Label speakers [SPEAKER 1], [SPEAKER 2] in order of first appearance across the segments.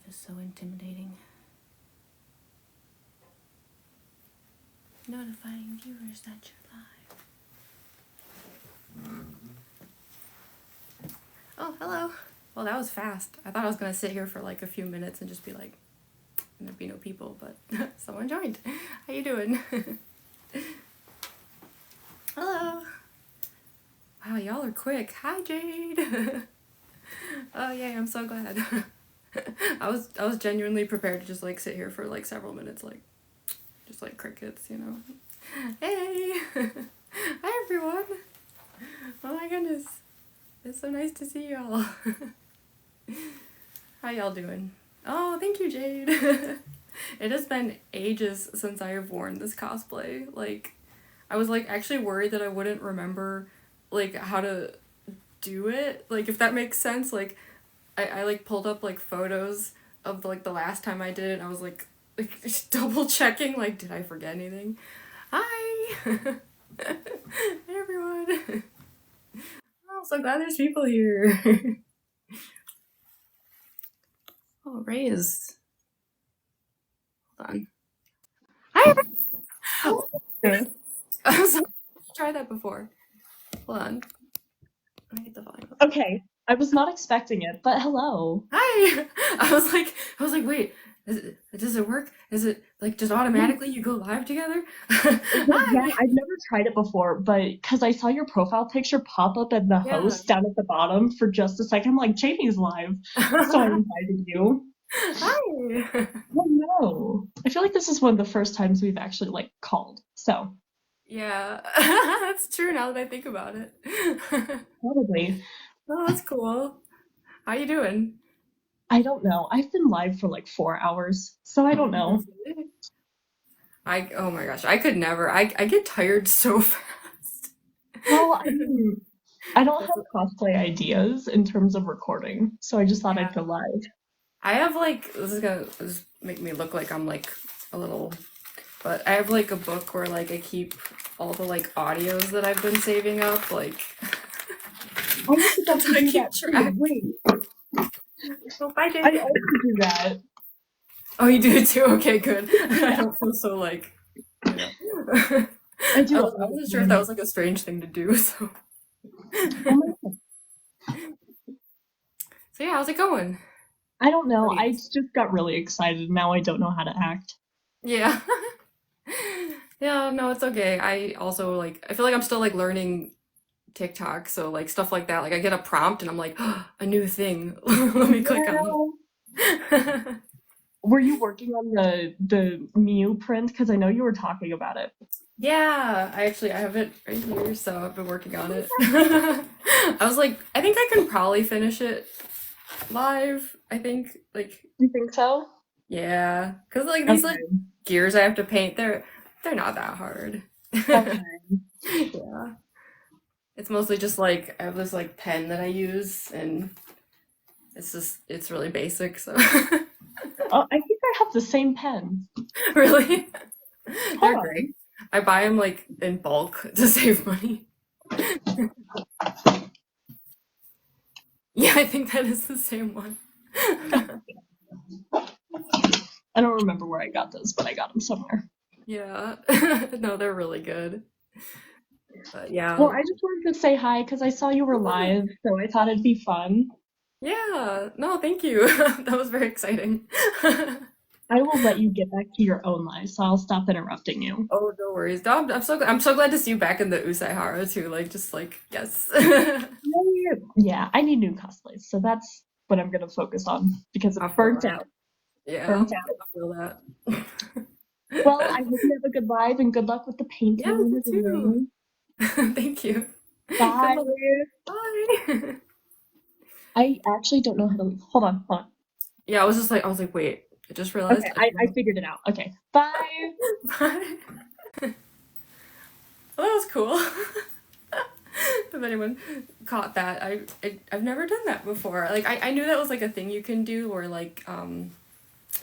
[SPEAKER 1] just so intimidating. Notifying viewers that you're live. Oh, hello. Well, that was fast. I thought I was gonna sit here for like a few minutes and just be like, and there'd be no people, but someone joined. How you doing? Hello. Wow, y'all are quick. Hi, Jade. Oh, yay, I'm so glad. I was genuinely prepared to just like sit here for like several minutes, like just like crickets, you know. Hey. Hi, everyone. Oh my goodness. It's so nice to see y'all. How y'all doing? Oh, thank you, Jade. It has been ages since I have worn this cosplay. Like, I was like actually worried that I wouldn't remember like how to do it. Like, if that makes sense. Like, I like pulled up like photos of like the last time I did it and I was like just double checking, like, did I forget anything? Hi. Hey, everyone. Oh, so glad there's people here. Oh, Ray is. Hold on. Hi. I was tried that before. Hold on. Let me get the volume up.
[SPEAKER 2] Okay, I was not expecting it, but hello.
[SPEAKER 1] Hi. I was like, wait. Does it work? Is it like just automatically you go live together?
[SPEAKER 2] Yeah,
[SPEAKER 1] Hi.
[SPEAKER 2] I've never tried it before, but because I saw your profile picture pop up at the
[SPEAKER 1] Yeah.
[SPEAKER 2] host down at the bottom for just a second, I'm like, Jamie's live. So I invited you.
[SPEAKER 1] Hi.
[SPEAKER 2] Oh no. I feel like this is one of the first times we've actually like called. So
[SPEAKER 1] Yeah, that's true now that I think about it.
[SPEAKER 2] probably.
[SPEAKER 1] Oh, that's cool. How you doing?
[SPEAKER 2] I don't know. I've been live for like 4 hours, so I don't know.
[SPEAKER 1] Oh my gosh, I could never. I get tired so fast.
[SPEAKER 2] Well, I mean, I don't
[SPEAKER 1] That's
[SPEAKER 2] have cosplay ideas in terms of recording, so I just thought
[SPEAKER 1] yeah.
[SPEAKER 2] I'd go live.
[SPEAKER 1] I have like this is make me look like I'm like a little, but I have like a book where like I keep all the like audios that I've been saving up, like
[SPEAKER 2] I was about
[SPEAKER 1] that's
[SPEAKER 2] to
[SPEAKER 1] how I
[SPEAKER 2] do
[SPEAKER 1] keep
[SPEAKER 2] that too.
[SPEAKER 1] track.
[SPEAKER 2] Wait,
[SPEAKER 1] Oh, bye,
[SPEAKER 2] I
[SPEAKER 1] Jay.
[SPEAKER 2] also do that.
[SPEAKER 1] Oh, you do it too? Okay, good. I
[SPEAKER 2] Yeah,
[SPEAKER 1] don't feel so like, you know.
[SPEAKER 2] I do it
[SPEAKER 1] I
[SPEAKER 2] all
[SPEAKER 1] wasn't
[SPEAKER 2] the
[SPEAKER 1] sure if that
[SPEAKER 2] time.
[SPEAKER 1] was like a strange thing to do, so.
[SPEAKER 2] Oh my God.
[SPEAKER 1] So yeah, how's it going?
[SPEAKER 2] I don't know.
[SPEAKER 1] Pretty
[SPEAKER 2] I
[SPEAKER 1] good.
[SPEAKER 2] just got really excited. Now I don't know how to act.
[SPEAKER 1] Yeah. Yeah, no, it's okay. I also like I feel like I'm still like learning TikTok, so like stuff like that. Like I get a prompt and I'm like, a new thing. Let me click on
[SPEAKER 2] Yeah.
[SPEAKER 1] it.
[SPEAKER 2] Were you working on the Mew print? Because I know you were talking about it.
[SPEAKER 1] Yeah, I have it right here, so I've been working on it. I was like, I think I can probably finish it live. I think like
[SPEAKER 2] You think so?
[SPEAKER 1] yeah, because like these like
[SPEAKER 2] Okay.
[SPEAKER 1] gears I have to paint, they're not that hard.
[SPEAKER 2] Okay.
[SPEAKER 1] Yeah. It's mostly just like I have this like pen that I use and it's really basic, so
[SPEAKER 2] Oh, I think I have the same pen.
[SPEAKER 1] really
[SPEAKER 2] Hold
[SPEAKER 1] they're great.
[SPEAKER 2] on.
[SPEAKER 1] I buy them like in bulk to save money. Yeah, I think that is the same one.
[SPEAKER 2] I don't remember where I got those, but I got them somewhere.
[SPEAKER 1] Yeah. No, they're really good. But
[SPEAKER 2] Well,
[SPEAKER 1] yeah.
[SPEAKER 2] I just wanted to say hi because I saw you were live, so I thought it'd be fun.
[SPEAKER 1] Yeah. No, thank you. That was very exciting.
[SPEAKER 2] I will let you get back to your own life, so I'll stop interrupting you.
[SPEAKER 1] Oh, no worries. No, I'm so glad to see you back in the Usaihara too. Like just like yes.
[SPEAKER 2] Yeah, I need new cosplays, so that's what I'm gonna focus on because
[SPEAKER 1] I
[SPEAKER 2] I'm
[SPEAKER 1] feel
[SPEAKER 2] burnt
[SPEAKER 1] that.
[SPEAKER 2] out.
[SPEAKER 1] Yeah,
[SPEAKER 2] Burnt out.
[SPEAKER 1] I feel that.
[SPEAKER 2] Well, I hope you have a good live and good luck with the
[SPEAKER 1] Yeah,
[SPEAKER 2] painting and
[SPEAKER 1] you too.
[SPEAKER 2] everything.
[SPEAKER 1] Thank you. Good
[SPEAKER 2] Bye.
[SPEAKER 1] luck. Bye.
[SPEAKER 2] I actually don't know how to. Hold on.
[SPEAKER 1] Yeah, I was like, wait, I just realized
[SPEAKER 2] Okay,
[SPEAKER 1] I
[SPEAKER 2] I figured it out. Okay, bye.
[SPEAKER 1] Bye. Well, that was cool. If anyone caught that, I've never done that before. Like I knew that was like a thing you can do where like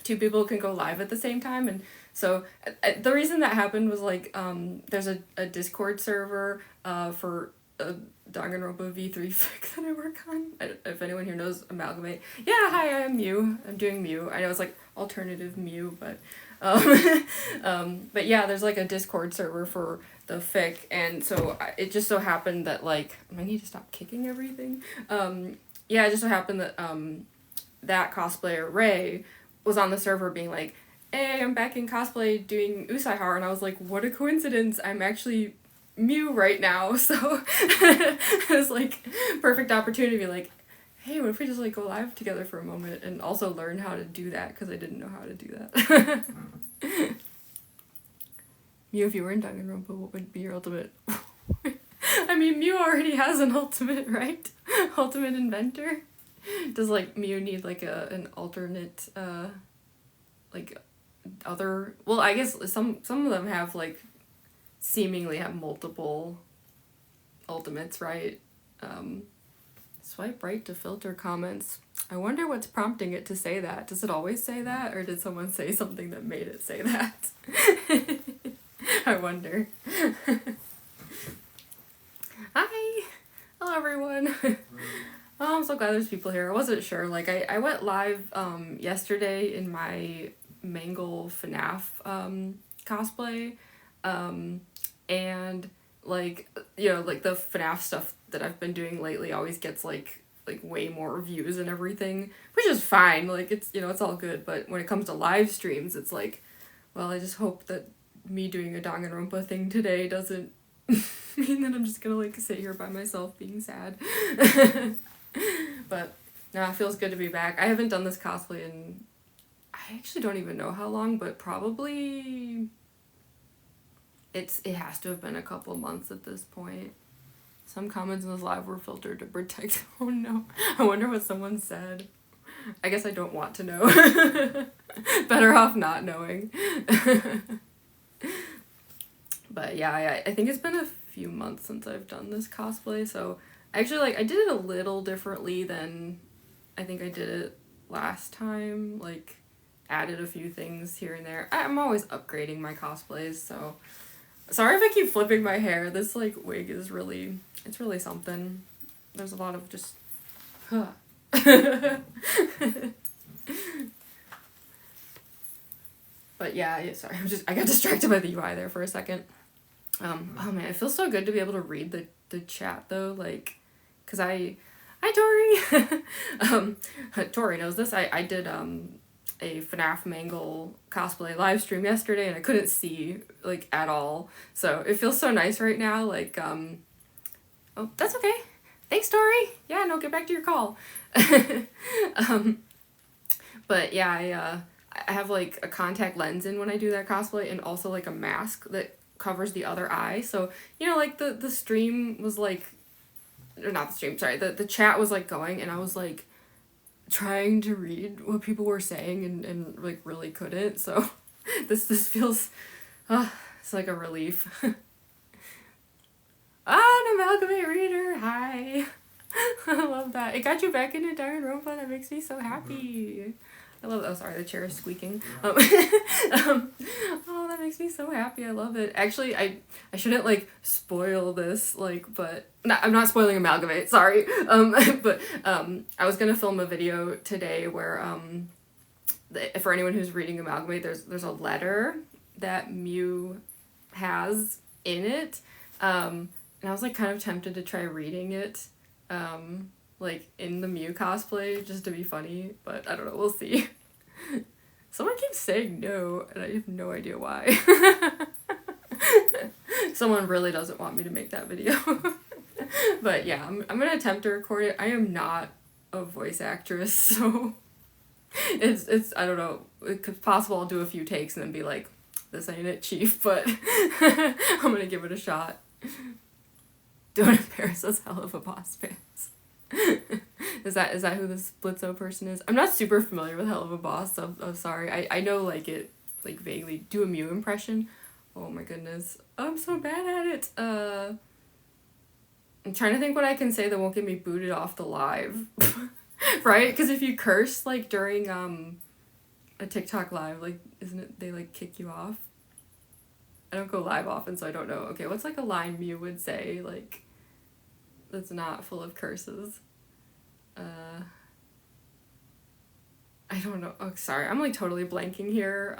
[SPEAKER 1] two people can go live at the same time and so the reason that happened was like there's a Discord server for a Danganronpa V3 fic that I work on. If anyone here knows Amalgamate. Yeah, hi, I'm Mew. I'm doing Mew. I know it's like alternative Mew, but but yeah, there's like a Discord server for the fic, and so it just so happened that like I need to stop kicking everything. Yeah, it just so happened that that cosplayer Ray was on the server being like, hey, I'm back in cosplay doing Usaihara, and I was like, what a coincidence, I'm actually Mew right now. So it was like perfect opportunity to be like, hey, what if we just like go live together for a moment and also learn how to do that, because I didn't know how to do that. Mew, if you were in Danganronpa, what would be your ultimate? I mean, Mew already has an ultimate, right? Ultimate inventor. Does like Mew need like an alternate like other, well, I guess some of them have like seemingly have multiple ultimates, right? Swipe right to filter comments. I wonder what's prompting it to say that. Does it always say that, or did someone say something that made it say that? I wonder. Hi! Hello everyone! Oh, I'm so glad there's people here. I wasn't sure. Like, I went live yesterday in my Mangle FNAF cosplay. And, like, you know, like, the FNAF stuff that I've been doing lately always gets, like way more views and everything. Which is fine. Like, it's, you know, it's all good. But when it comes to live streams, it's like, well, I just hope that me doing a Danganronpa thing today doesn't mean that I'm just gonna, like, sit here by myself being sad. But no, it feels good to be back. I haven't done this cosplay in, I actually don't even know how long, but probably it has to have been a couple months at this point. Some comments in this live were filtered to protect. Oh no. I wonder what someone said. I guess I don't want to know. Better off not knowing. But yeah, I think it's been a few months since I've done this cosplay, so actually, like, I did it a little differently than I think I did it last time. Like, added a few things here and there. I'm always upgrading my cosplays, so sorry if I keep flipping my hair. This, like, wig is really, it's really something. There's a lot of just, huh. But yeah, sorry, I got distracted by the UI there for a second. Oh man, it feels so good to be able to read the chat though, like, cause hi Tori! Tori knows this, I did a FNAF Mangle cosplay live stream yesterday and I couldn't see, like, at all, so it feels so nice right now, like, oh, that's okay, thanks Tori! Yeah, no, get back to your call. But yeah, I have, like, a contact lens in when I do that cosplay, and also, like, a mask that covers the other eye, so, you know, like, the stream was, like, or not the stream, sorry, the chat was, like, going, and I was, like, trying to read what people were saying, and like, really couldn't, so this feels, it's like a relief. Ah, an Amalgamate reader, hi! I love that. It got you back into Danganronpa, that makes me so happy. I love, oh sorry, the chair is squeaking. Oh, that makes me so happy, I love it. Actually, I shouldn't, like, spoil this, like, but, no, I'm not spoiling Amalgamate, sorry. But, I was gonna film a video today where, for anyone who's reading Amalgamate, there's a letter that Mew has in it, and I was, like, kind of tempted to try reading it, like, in the Mew cosplay, just to be funny, but I don't know, we'll see. Someone keeps saying no, and I have no idea why. Someone really doesn't want me to make that video. But yeah, I'm gonna attempt to record it. I am not a voice actress, so it's I don't know, it's possible I'll do a few takes and then be like, this ain't it, chief, but I'm gonna give it a shot. Don't embarrass us hell of a boss fans. Is that who this Blitzo person is? I'm not super familiar with Hell of a Boss, so I'm sorry. I know, like, it, like, vaguely. Do a Mew impression? Oh my goodness. I'm so bad at it. I'm trying to think what I can say that won't get me booted off the live. Right? Because if you curse, like, during a TikTok live, like, isn't it, they, like, kick you off? I don't go live often, so I don't know. Okay, what's, like, a line Mew would say? Like, that's not full of curses. I don't know. Oh, sorry. I'm like totally blanking here.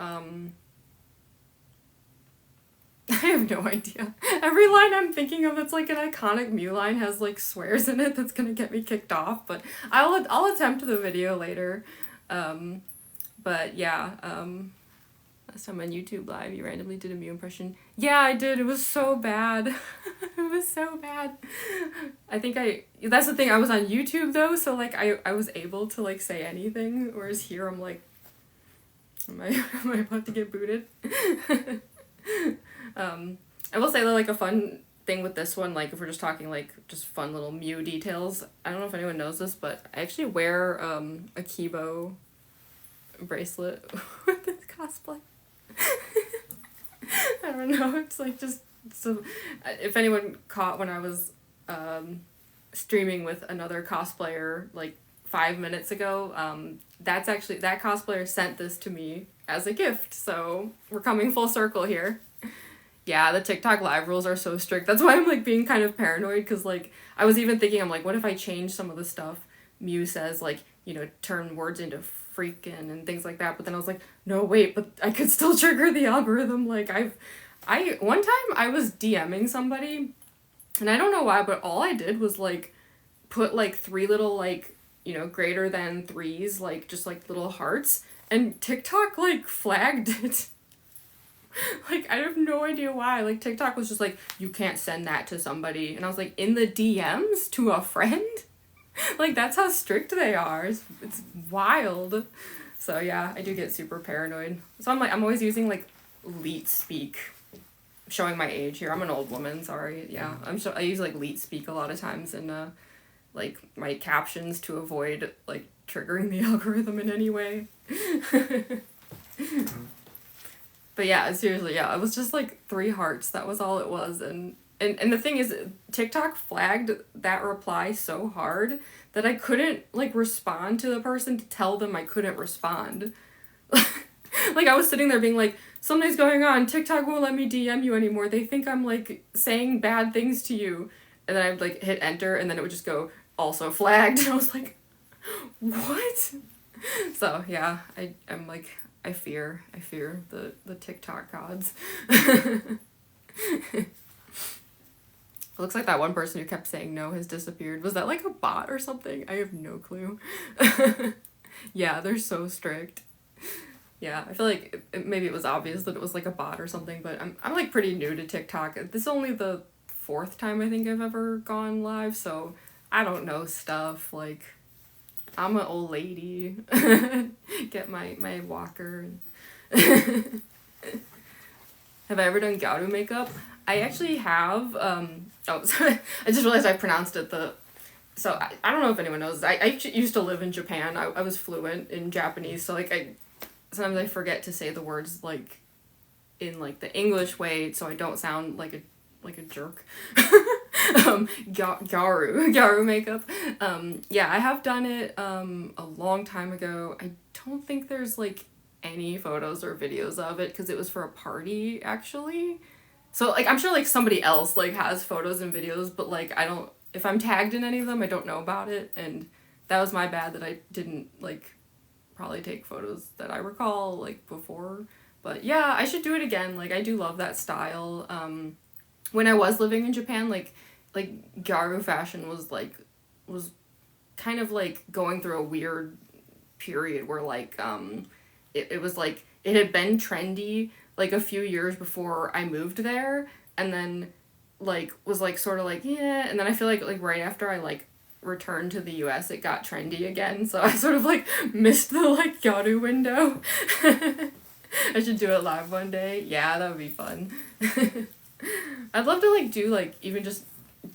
[SPEAKER 1] I have no idea. Every line I'm thinking of that's like an iconic Mew line has like swears in it that's gonna get me kicked off, but I'll attempt the video later. But yeah, last time on YouTube Live, you randomly did a Mew impression. Yeah, I did. It was so bad. It was so bad. I think that's the thing, I was on YouTube though, so like I was able to like say anything, whereas here I'm like, am I about to get booted? I will say that like a fun thing with this one, like if we're just talking like just fun little Mew details, I don't know if anyone knows this, but I actually wear a Kibo bracelet with this cosplay. I don't know, it's like just so if anyone caught when I was streaming with another cosplayer like 5 minutes ago, that's actually, that cosplayer sent this to me as a gift, so we're coming full circle here. Yeah, the TikTok live rules are so strict. That's why I'm like being kind of paranoid, because like I was even thinking, I'm like, what if I change some of the stuff Mew says, like, you know, turn words into freaking and things like that, but then I was like, no wait, but I could still trigger the algorithm. Like one time I was DMing somebody and I don't know why, but all I did was like put like 3 little like, you know, greater than 3s, like just like little hearts, and TikTok like flagged it. Like, I have no idea why. Like, TikTok was just like, you can't send that to somebody. And I was like, in the DMs to a friend? Like, that's how strict they are. It's wild. So, yeah, I do get super paranoid. So, I'm always using, like, leet speak. Showing my age here. I'm an old woman, sorry. Yeah, I use, like, leet speak a lot of times in, like, my captions to avoid, like, triggering the algorithm in any way. But yeah, seriously, yeah, it was just like 3 hearts. That was all it was. And the thing is, TikTok flagged that reply so hard that I couldn't like respond to the person to tell them I couldn't respond. Like I was sitting there being like, something's going on. TikTok won't let me DM you anymore. They think I'm like saying bad things to you. And then I'd like hit enter and then it would just go also flagged. And I was like, what? So yeah, I'm like, I fear the TikTok gods. It looks like that one person who kept saying no has disappeared. Was that like a bot or something? I have no clue. Yeah, they're so strict. Yeah, I feel like maybe it was obvious that it was like a bot or something, but I'm like pretty new to TikTok. This is only the 4th time I think I've ever gone live, so I don't know stuff. Like, I'm an old lady. Get my walker. Have I ever done Garu makeup? I actually have. Sorry. I just realized I pronounced it so I don't know if anyone knows. I used to live in Japan. I was fluent in Japanese, so like sometimes I forget to say the words like in like the English way, so I don't sound like a jerk. Garu makeup. Yeah, I have done it a long time ago. I don't think there's like any photos or videos of it because it was for a party actually. So like I'm sure like somebody else like has photos and videos, but like I don't, if I'm tagged in any of them, I don't know about it, and that was my bad that I didn't like probably take photos that I recall like before. But yeah, I should do it again. Like I do love that style. When I was living in Japan, like Gyaru fashion was kind of like going through a weird period where like it was like it had been trendy like a few years before I moved there, and then like was like sort of like yeah, and then I feel like right after I like returned to the US it got trendy again, so I sort of like missed the like Gyaru window. I should do it live one day. Yeah, that would be fun. I'd love to like do like even just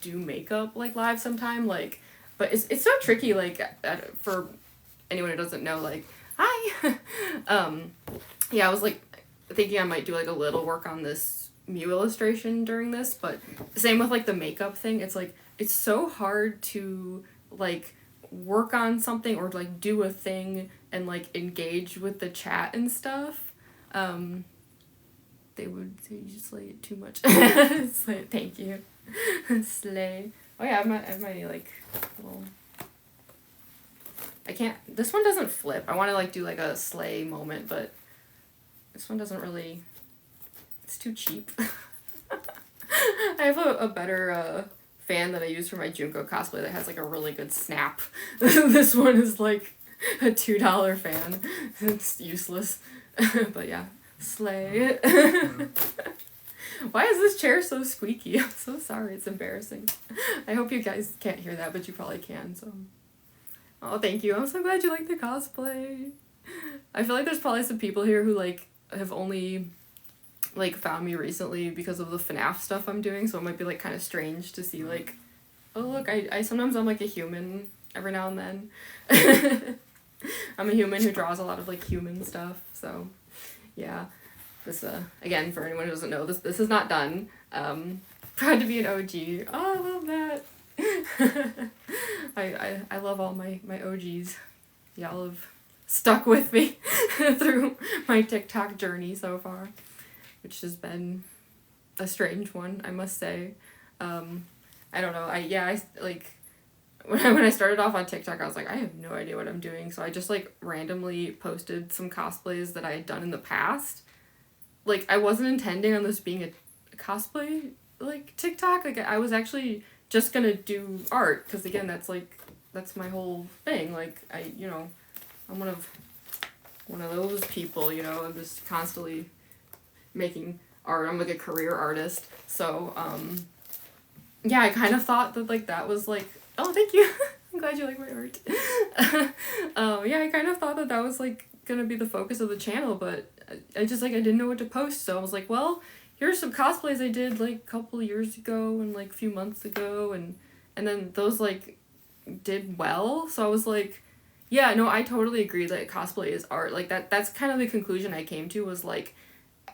[SPEAKER 1] do makeup like live sometime, like, but it's so tricky like for anyone who doesn't know, like hi. Yeah, I was like thinking I might do like a little work on this Mew illustration during this, but same with like the makeup thing. It's like it's so hard to like work on something or like do a thing and like engage with the chat and stuff. They would say you slay it too much. Slay, thank you. Slay. Oh yeah, I have my like little. I can't. This one doesn't flip. I want to like do like a sleigh moment, but this one doesn't really. It's too cheap. I have a better fan that I use for my Junko cosplay that has like a really good snap. This one is like a $2 fan. It's useless. But yeah, sleigh. Why is this chair so squeaky? I'm so sorry, it's embarrassing. I hope you guys can't hear that, but you probably can, so. Oh, thank you. I'm so glad you like the cosplay. I feel like there's probably some people here who like have only like found me recently because of the FNAF stuff I'm doing, so it might be like kind of strange to see like, oh look, I sometimes I'm like a human every now and then. I'm a human who draws a lot of like human stuff, so yeah. This again, for anyone who doesn't know, this is not done. Proud to be an OG. Oh, I love that. I love all my OGs. Y'all have stuck with me through my TikTok journey so far, which has been a strange one, I must say. I don't know. I like when I started off on TikTok, I was like, I have no idea what I'm doing, so I just like randomly posted some cosplays that I had done in the past. Like, I wasn't intending on this being a cosplay, like, TikTok. Like, I was actually just gonna do art, because, again, that's my whole thing. Like, I'm one of those people, I'm just constantly making art. I'm, like, a career artist. So, yeah, I kind of thought that, like, that was, like, oh, thank you. I'm glad you like my art. Yeah, I kind of thought that was, like, gonna be the focus of the channel, but I just, like, I didn't know what to post, so I was like, well, here's some cosplays I did, like, a couple years ago and, like, a few months ago, and then those, like, did well, so I was like, yeah, no, I totally agree that cosplay is art. Like, that's kind of the conclusion I came to, was, like,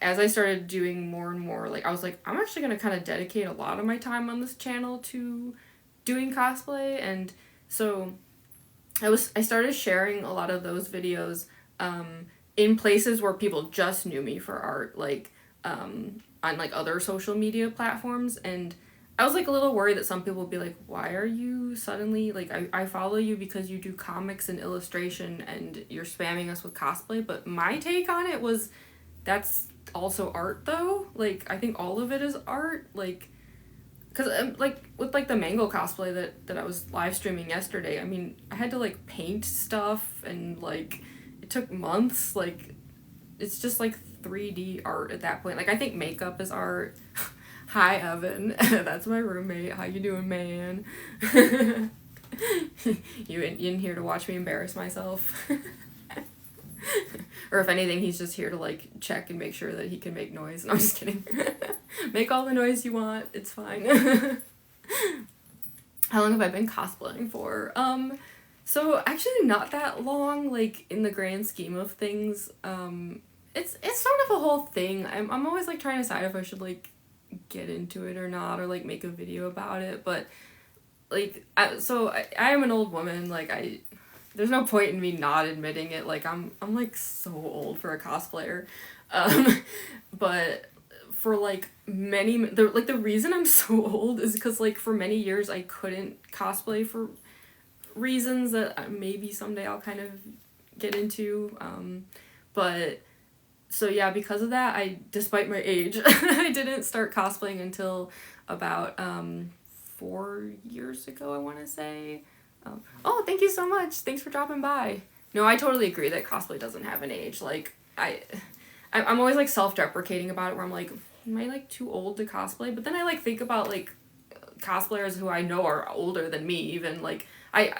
[SPEAKER 1] as I started doing more and more, like, I was like, I'm actually gonna kind of dedicate a lot of my time on this channel to doing cosplay, and so I started sharing a lot of those videos, in places where people just knew me for art, like, on, like, other social media platforms, and I was, like, a little worried that some people would be like, why are you suddenly, like, I follow you because you do comics and illustration, and you're spamming us with cosplay, but my take on it was, that's also art, though, like, I think all of it is art, like, because, like, with, like, the Mango cosplay that I was live streaming yesterday, I mean, I had to, like, paint stuff, and, like, it took months, like, it's just, like, 3D art at that point. Like, I think makeup is art. Hi, Evan. That's my roommate. How you doing, man? You in here to watch me embarrass myself? Or if anything, he's just here to, like, check and make sure that he can make noise. No, I'm just kidding. Make all the noise you want. It's fine. How long have I been cosplaying for? So actually not that long, like, in the grand scheme of things. It's sort of a whole thing. I'm always, like, trying to decide if I should, like, get into it or not, or, like, make a video about it, but, like, I am an old woman, like, there's no point in me not admitting it, like, I'm like, so old for a cosplayer, but for, like, the reason I'm so old is because, like, for many years I couldn't cosplay for reasons that maybe someday I'll kind of get into, but, so yeah, because of that, despite my age, I didn't start cosplaying until about, 4 years ago, I want to say. Oh, thank you so much. Thanks for dropping by. No, I totally agree that cosplay doesn't have an age. Like, I'm always, like, self-deprecating about it, where I'm like, am I, like, too old to cosplay? But then I, like, think about, like, cosplayers who I know are older than me, even, like,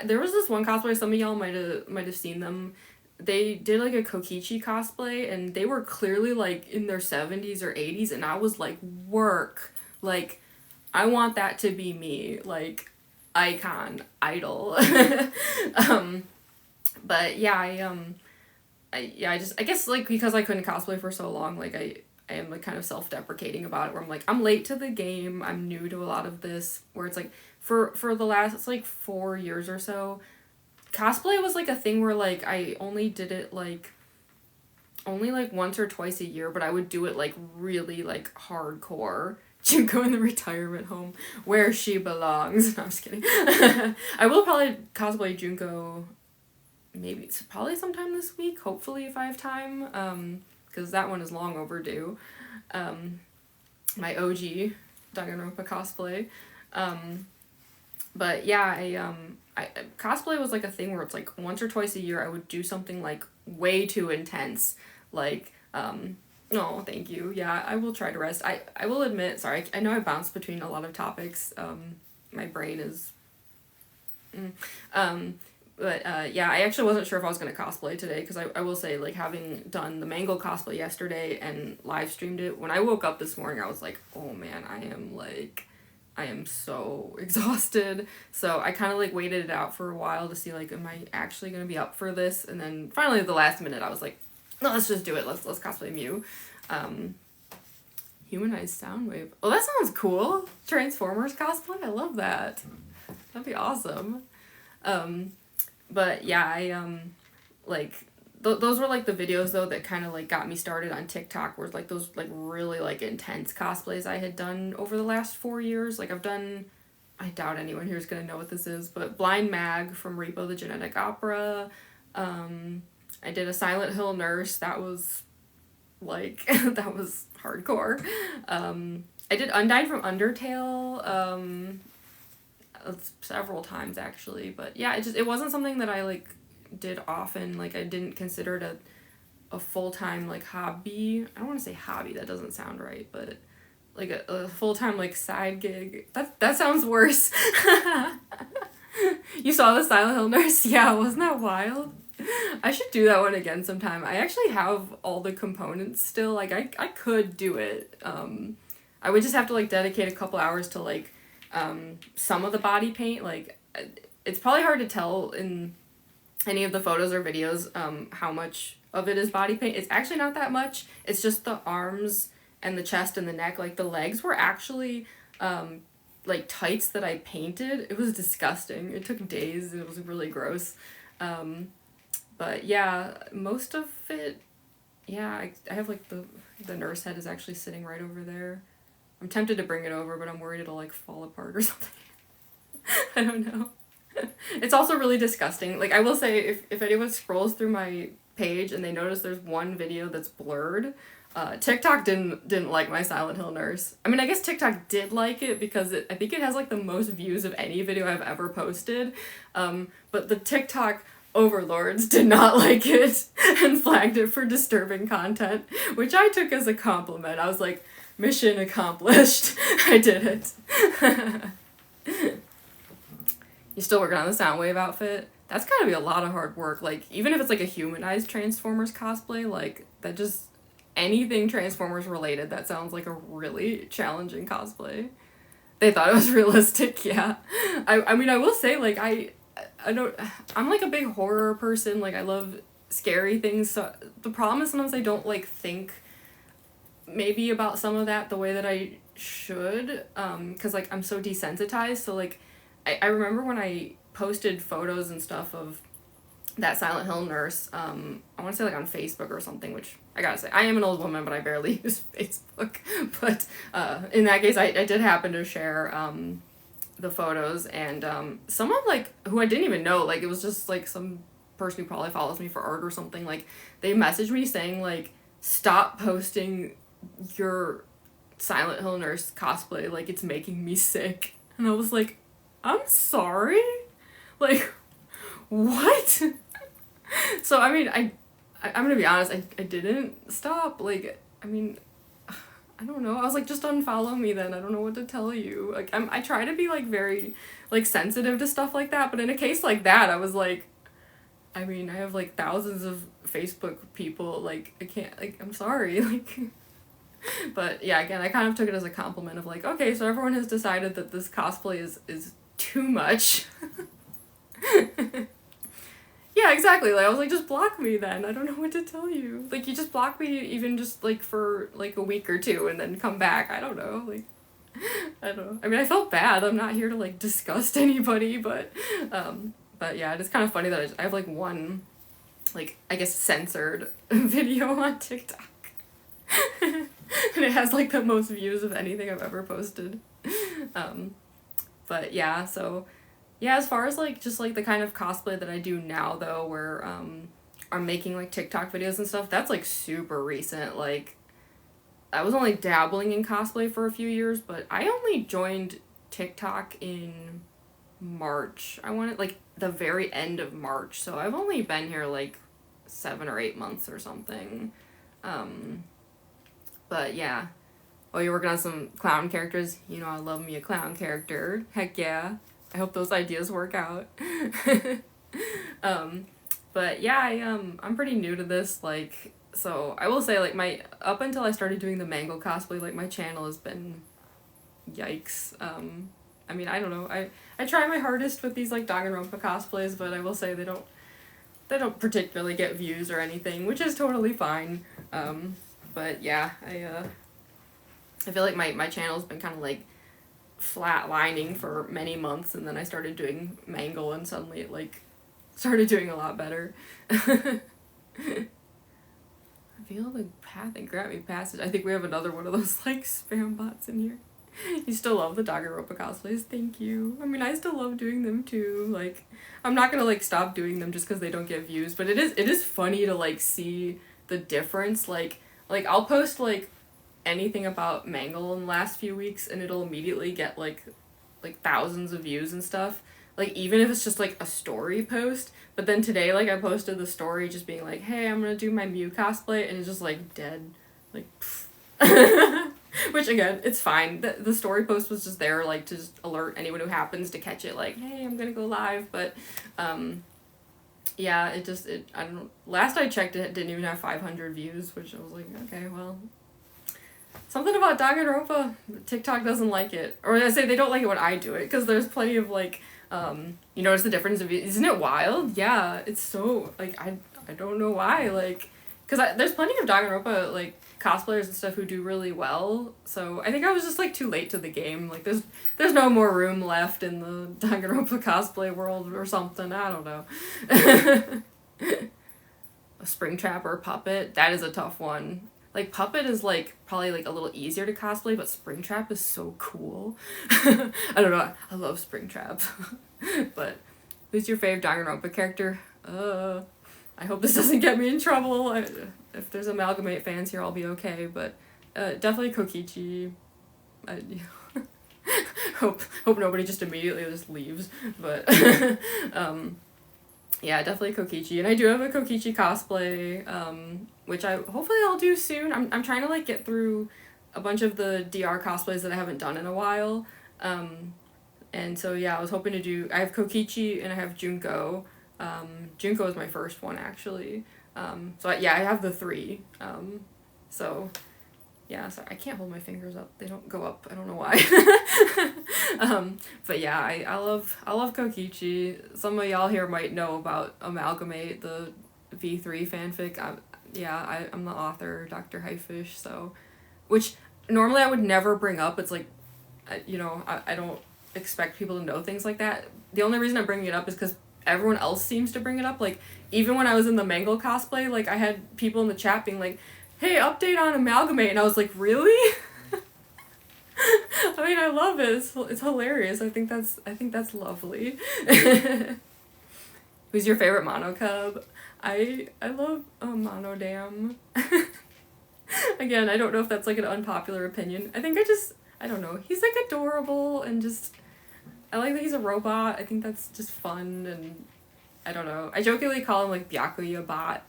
[SPEAKER 1] there was this one cosplayer, some of y'all might have seen them. They did, like, a Kokichi cosplay, and they were clearly, like, in their 70s or 80s, and I was like, work. Like, I want that to be me. Like, icon, idol. But yeah, I guess, like, because I couldn't cosplay for so long, like, I am, like, kind of self-deprecating about it, where I'm like, I'm late to the game, I'm new to a lot of this, where it's like, for the last, like, 4 years or so, cosplay was, like, a thing where, like, I only did it, like, only, like, once or twice a year, but I would do it, like, really, like, hardcore, Junko in the retirement home where she belongs. No, I'm just kidding. I will probably cosplay Junko maybe it's probably sometime this week, hopefully if I have time, because that one is long overdue. My OG Danganronpa cosplay. But yeah, I cosplay was like a thing where it's like once or twice a year I would do something like way too intense, like oh, thank you. Yeah, I will try to rest. I will admit, sorry, I know I bounce between a lot of topics. My brain is but yeah, I actually wasn't sure if I was going to cosplay today, because I will say, like, having done the Mango cosplay yesterday and live streamed it, when I woke up this morning I was like, oh man, I am so exhausted. So I kind of like waited it out for a while to see like, am I actually going to be up for this? And then finally at the last minute I was like, no, let's just do it. Let's cosplay Mew. Humanized Soundwave. Oh, that sounds cool. Transformers cosplay. I love that. That'd be awesome. But yeah, I like those were like the videos though that kind of like got me started on TikTok, where like those like really like intense cosplays I had done over the last 4 years. Like I've done, I doubt anyone here is gonna know what this is, but Blind Mag from Repo the Genetic Opera. I did a Silent Hill nurse. That was like that was hardcore. I did Undyne from Undertale several times actually, but yeah, it wasn't something that I like did often. Like I didn't consider it a full-time like hobby. I don't want to say hobby, that doesn't sound right, but like a full-time like side gig. That sounds worse. You saw the Silent Hill nurse? Yeah, wasn't that wild? I should do that one again sometime. I actually have all the components still. Like I could do it. I would just have to like dedicate a couple hours to like some of the body paint. Like it's probably hard to tell in any of the photos or videos how much of it is body paint. It's actually not that much. It's just the arms and the chest and the neck. Like the legs were actually like tights that I painted. It was disgusting. It took days. It was really gross. But yeah, most of it, yeah, I have like the nurse head is actually sitting right over there. I'm tempted to bring it over, but I'm worried it'll like fall apart or something. I don't know. It's also really disgusting. Like I will say, if anyone scrolls through my page and they notice there's one video that's blurred, TikTok didn't like my Silent Hill nurse. I mean, I guess TikTok did like it because I think it has like the most views of any video I've ever posted. But the TikTok overlords did not like it and flagged it for disturbing content, which I took as a compliment. I was like, mission accomplished. I did it. You still working on the Soundwave outfit? That's gotta be a lot of hard work. Like, even if it's like a humanized Transformers cosplay, like, that just, anything Transformers related, that sounds like a really challenging cosplay. They thought it was realistic, yeah. I mean, I will say, like, I'm like a big horror person. Like, I love scary things. So the problem is sometimes I don't like think maybe about some of that the way that I should, because like I'm so desensitized. So like I remember when I posted photos and stuff of that Silent Hill nurse, I want to say like on Facebook or something, which I gotta say, I am an old woman, but I barely use Facebook. But in that case, I did happen to share the photos, and someone like who I didn't even know, like it was just like some person who probably follows me for art or something, like they messaged me saying like, stop posting your Silent Hill nurse cosplay, like it's making me sick. And I was like, I'm sorry? Like, what? So, I mean, I'm gonna be honest, I didn't stop. Like, I mean, I don't know. I was like, just unfollow me then. I don't know what to tell you. Like, I try to be, like, very, like, sensitive to stuff like that. But in a case like that, I was like, I mean, I have, like, thousands of Facebook people. Like, I can't, like, I'm sorry. Like, but yeah, again, I kind of took it as a compliment of, like, okay, so everyone has decided that this cosplay is too much. Yeah, exactly. Like, I was like, just block me then. I don't know what to tell you. Like, you just block me even just, like, for, like, a week or two and then come back. I don't know. Like, I don't know. I mean, I felt bad. I'm not here to, like, disgust anybody, but yeah, it's kind of funny that I have, like, one, like, I guess censored video on TikTok. And it has like the most views of anything I've ever posted. But yeah, so yeah, as far as like just like the kind of cosplay that I do now though, where I'm making like TikTok videos and stuff, that's like super recent. Like I was only dabbling in cosplay for a few years, but I only joined TikTok in March. I wanted like the very end of March, so I've only been here like 7 or 8 months or something. But yeah. Oh, you're working on some clown characters? You know I love me a clown character. Heck yeah. I hope those ideas work out. But yeah, I'm pretty new to this, like, so I will say like my up until I started doing the Mangle cosplay, like my channel has been yikes. I mean, I don't know. I try my hardest with these like Danganronpa cosplays, but I will say they don't particularly get views or anything, which is totally fine. But yeah, I feel like my channel's been kind of like flatlining for many months, and then I started doing Mangle, and suddenly it like started doing a lot better. I feel the path and grant me passage. I think we have another one of those like spam bots in here. You still love the Danganronpa cosplays? Thank you. I mean, I still love doing them too. Like, I'm not gonna like stop doing them just because they don't get views, but it is funny to like see the difference. Like I'll post like anything about Mangle in the last few weeks, and it'll immediately get like thousands of views and stuff. Like even if it's just like a story post. But then today, like I posted the story just being like, hey, I'm gonna do my Mew cosplay, and it's just like dead. Like which again, it's fine. The story post was just there like to just alert anyone who happens to catch it, like, hey, I'm gonna go live. But yeah, I don't know. Last I checked, it didn't even have 500 views, which I was like, okay, well, something about Danganronpa, TikTok doesn't like it. Or I say they don't like it when I do it, because there's plenty of, like, you notice the difference of, isn't it wild? Yeah, it's so, like, I don't know why, like, because there's plenty of Danganronpa, like, cosplayers and stuff who do really well, so I think I was just, like, too late to the game. Like, there's no more room left in the Danganronpa cosplay world or something, I don't know. A Springtrap or Puppet, that is a tough one. Like, Puppet is, like, probably, like, a little easier to cosplay, but Springtrap is so cool. I don't know, I love Springtrap. But, who's your fave Danganronpa character? I hope this doesn't get me in trouble. If there's Amalgamate fans here, I'll be okay, but definitely Kokichi. Hope nobody just immediately just leaves, but yeah, definitely Kokichi. And I do have a Kokichi cosplay, which hopefully I'll do soon. I'm trying to like get through a bunch of the DR cosplays that I haven't done in a while. And so yeah, I was hoping to do, I have Kokichi and I have Junko. Junko is my first one actually. So I have the 3. So yeah, sorry, I can't hold my fingers up. They don't go up. I don't know why. But yeah, I love Kokichi. Some of y'all here might know about Amalgamate, the V3 fanfic. I'm the author, Dr. Highfish, so, which normally I would never bring up. It's like, I don't expect people to know things like that. The only reason I'm bringing it up is because everyone else seems to bring it up. Like, even when I was in the Mangle cosplay, like, I had people in the chat being like, hey, update on Amalgamate, and I was like, really? I mean, I love it. It's hilarious. I think that's lovely. Who's your favorite Mono Cub? I love Monodam. Again, I don't know if that's like an unpopular opinion. I don't know. He's like adorable and just, I like that he's a robot. I think that's just fun, and I don't know. I jokingly call him like Byakuya bot.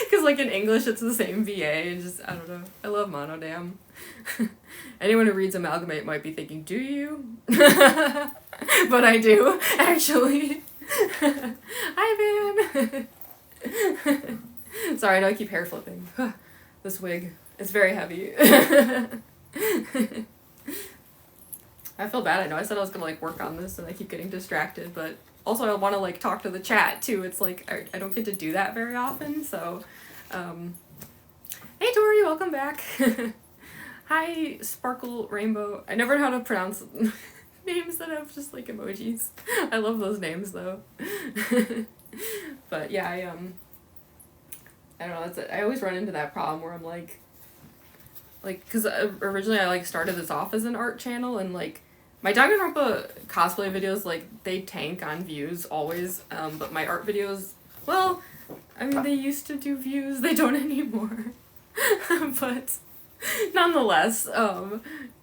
[SPEAKER 1] Because like in English it's the same VA, and just, I don't know. I love Monodam. Anyone who reads Amalgamate might be thinking, do you? But I do, actually. Hi, Van! Sorry, I know I keep hair flipping. This wig, it's very heavy. I feel bad. I know I said I was gonna like work on this and I keep getting distracted, but also I want to like talk to the chat too. It's like I don't get to do that very often, so hey Tori, welcome back. Hi Sparkle Rainbow. I never know how to pronounce names that have just like emojis. I love those names though. But yeah, I don't know, that's it. I always run into that problem where I'm like, like, because originally I, like, started this off as an art channel, and, like, my Danganronpa cosplay videos, like, they tank on views always, but my art videos, well, I mean, they used to do views, they don't anymore. But nonetheless,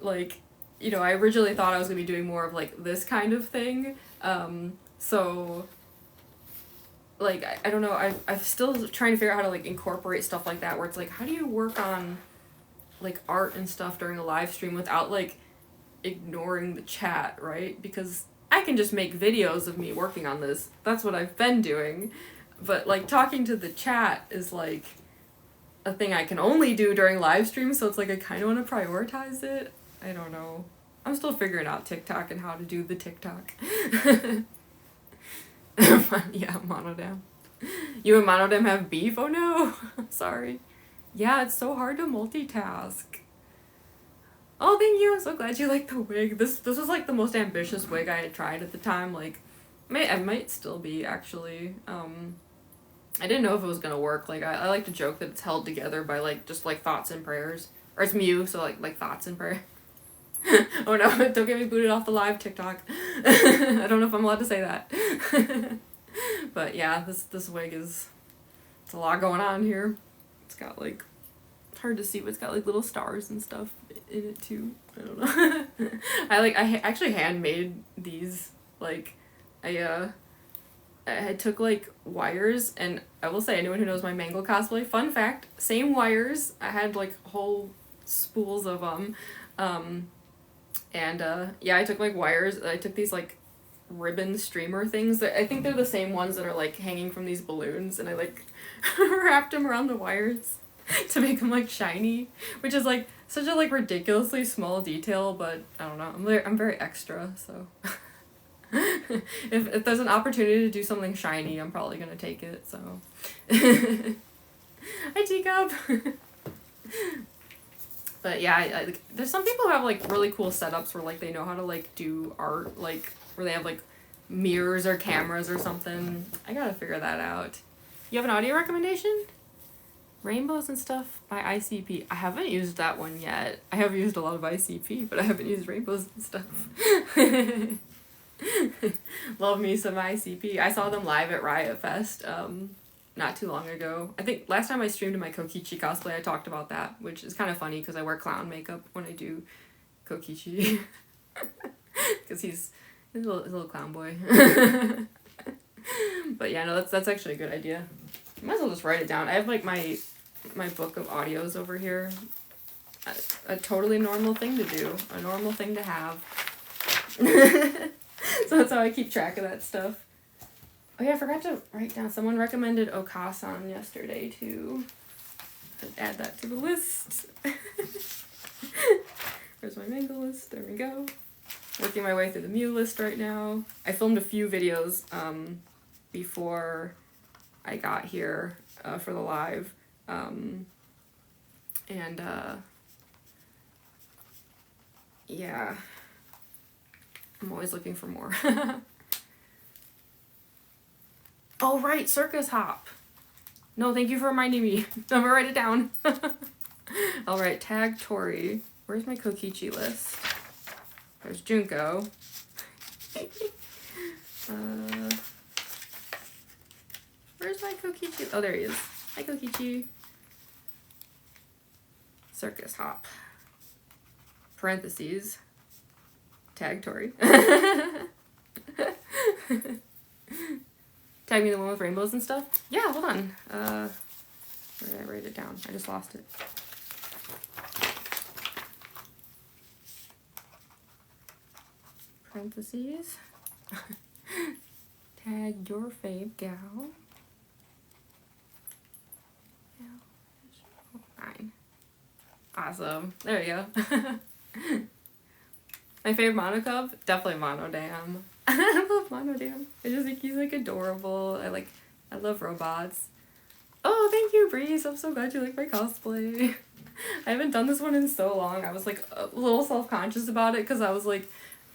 [SPEAKER 1] like, you know, I originally thought I was gonna be doing more of, like, this kind of thing, so, like, I don't know, I'm still trying to figure out how to, like, incorporate stuff like that, where it's like, how do you work on, like, art and stuff during a live stream without, like, ignoring the chat, right? Because I can just make videos of me working on this. That's what I've been doing. But, like, talking to the chat is, like, a thing I can only do during live streams, so it's like I kind of want to prioritize it. I don't know. I'm still figuring out TikTok and how to do the TikTok. Yeah, Monodam. You and Monodam have beef? Oh no! Sorry. Yeah, it's so hard to multitask. Oh, thank you. I'm so glad you like the wig. This was like the most ambitious wig I had tried at the time. Like, I might still be, actually. I didn't know if it was gonna work. Like, I like to joke that it's held together by, like, just, like, thoughts and prayers. Or it's Mew, so, like thoughts and prayer. Oh no, don't get me booted off the live TikTok. I don't know if I'm allowed to say that. But yeah, this wig it's a lot going on here. It's got, like, it's hard to see, but it's got, like, little stars and stuff in it too. I don't know. I actually handmade these. Like, I took, like, wires, and I will say, anyone who knows my Mangle cosplay, fun fact, same wires. I had, like, whole spools of them. Yeah, I took, like, wires. I took these, like, ribbon streamer things. I think they're the same ones that are, like, hanging from these balloons, and I, like, wrapped them around the wires to make them, like, shiny, which is, like, such a, like, ridiculously small detail, but I don't know. I'm very extra, so... if there's an opportunity to do something shiny, I'm probably gonna take it, so. Hi, Teacup! But yeah, I there's some people who have, like, really cool setups where, like, they know how to, like, do art, like, where they have, like, mirrors or cameras or something. I gotta figure that out. You have an audio recommendation? Rainbows and Stuff by ICP. I haven't used that one yet. I have used a lot of ICP, but I haven't used Rainbows and Stuff. Love me some ICP. I saw them live at Riot Fest not too long ago. I think last time I streamed in my Kokichi cosplay, I talked about that, which is kind of funny because I wear clown makeup when I do Kokichi. Because he's a little clown boy. But yeah, no, that's actually a good idea. I might as well just write it down. I have, like, my book of audios over here. A totally normal thing to do. A normal thing to have. So that's how I keep track of that stuff. Oh yeah, I forgot to write down. Someone recommended Okasan yesterday too. I'd add that to the list. Where's my Mango list? There we go. Working my way through the Mew list right now. I filmed a few videos before I got here for the live. Yeah. I'm always looking for more. Oh, right, Circus Hop. No, thank you for reminding me. I'm gonna write it down. Alright, tag Tori. Where's my Kokichi list? There's Junko. Where's my Kokichi? Oh, there he is. Hi, Kokichi. Circus Hop. Parentheses. Tag Tori. Tag me the one with rainbows and stuff? Yeah, hold on. Where did I write it down? I just lost it. Parentheses. Tag your fave gal. Fine. Awesome. There you go. My favorite Monocub? Definitely Monodam. I love Monodam. I just think he's, like, adorable. I love robots. Oh, thank you, Breeze. I'm so glad you like my cosplay. I haven't done this one in so long. I was, like, a little self-conscious about it because I was like,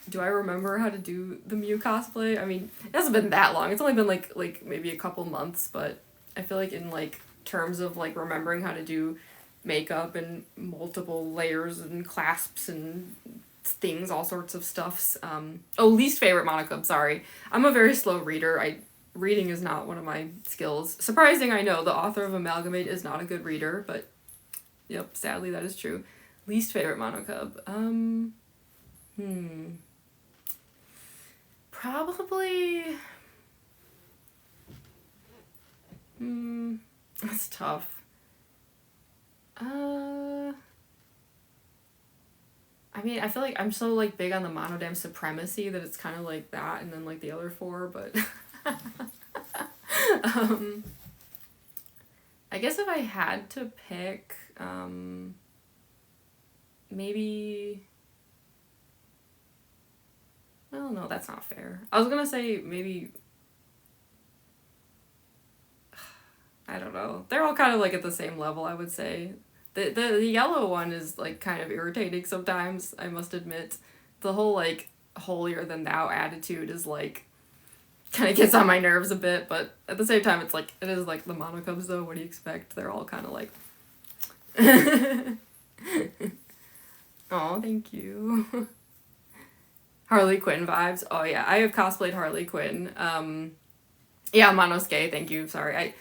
[SPEAKER 1] do I remember how to do the Mew cosplay? I mean, it hasn't been that long. It's only been, like maybe a couple months, but I feel like in, like, terms of, like, remembering how to do makeup and multiple layers and clasps and things, all sorts of stuffs. Least favorite Monica, sorry. I'm a very slow reader. Reading is not one of my skills. Surprising, I know, the author of Amalgamate is not a good reader, but yep, sadly that is true. Least favorite monocub. Probably... that's tough. I mean, I feel like I'm so, like, big on the monodam supremacy that it's kind of like that, and then, like, the other four, but... I guess if I had to pick, maybe... Well, no, that's not fair. I was gonna say maybe... I don't know. They're all kind of, like, at the same level, I would say. The yellow one is, like, kind of irritating sometimes, I must admit. The whole, like, holier than thou attitude is, like, kind of gets on my nerves a bit, but at the same time, it's, like, it is, like, the monocubs, though. What do you expect? They're all kind of, like... Oh, thank you. Harley Quinn vibes. Oh, yeah, I have cosplayed Harley Quinn. Yeah, Monosuke, thank you. Sorry,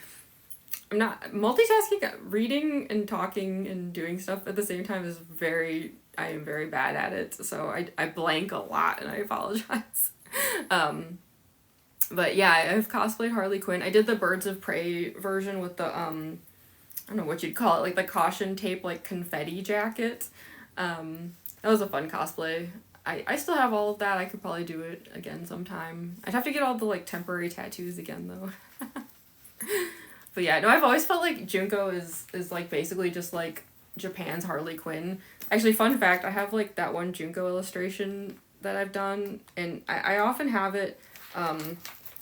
[SPEAKER 1] I'm not multitasking. Reading and talking and doing stuff at the same time is I am very bad at it, so I blank a lot, and I apologize. But yeah, I've cosplayed Harley Quinn. I did the Birds of Prey version with the I don't know what you'd call it, like the caution tape, like confetti jacket. That was a fun cosplay. I still have all of that. I could probably do it again sometime. I'd have to get all the, like, temporary tattoos again, though. But yeah, no, I've always felt like Junko is like, basically just, like, Japan's Harley Quinn. Actually, fun fact, I have, like, that one Junko illustration that I've done, and I often have it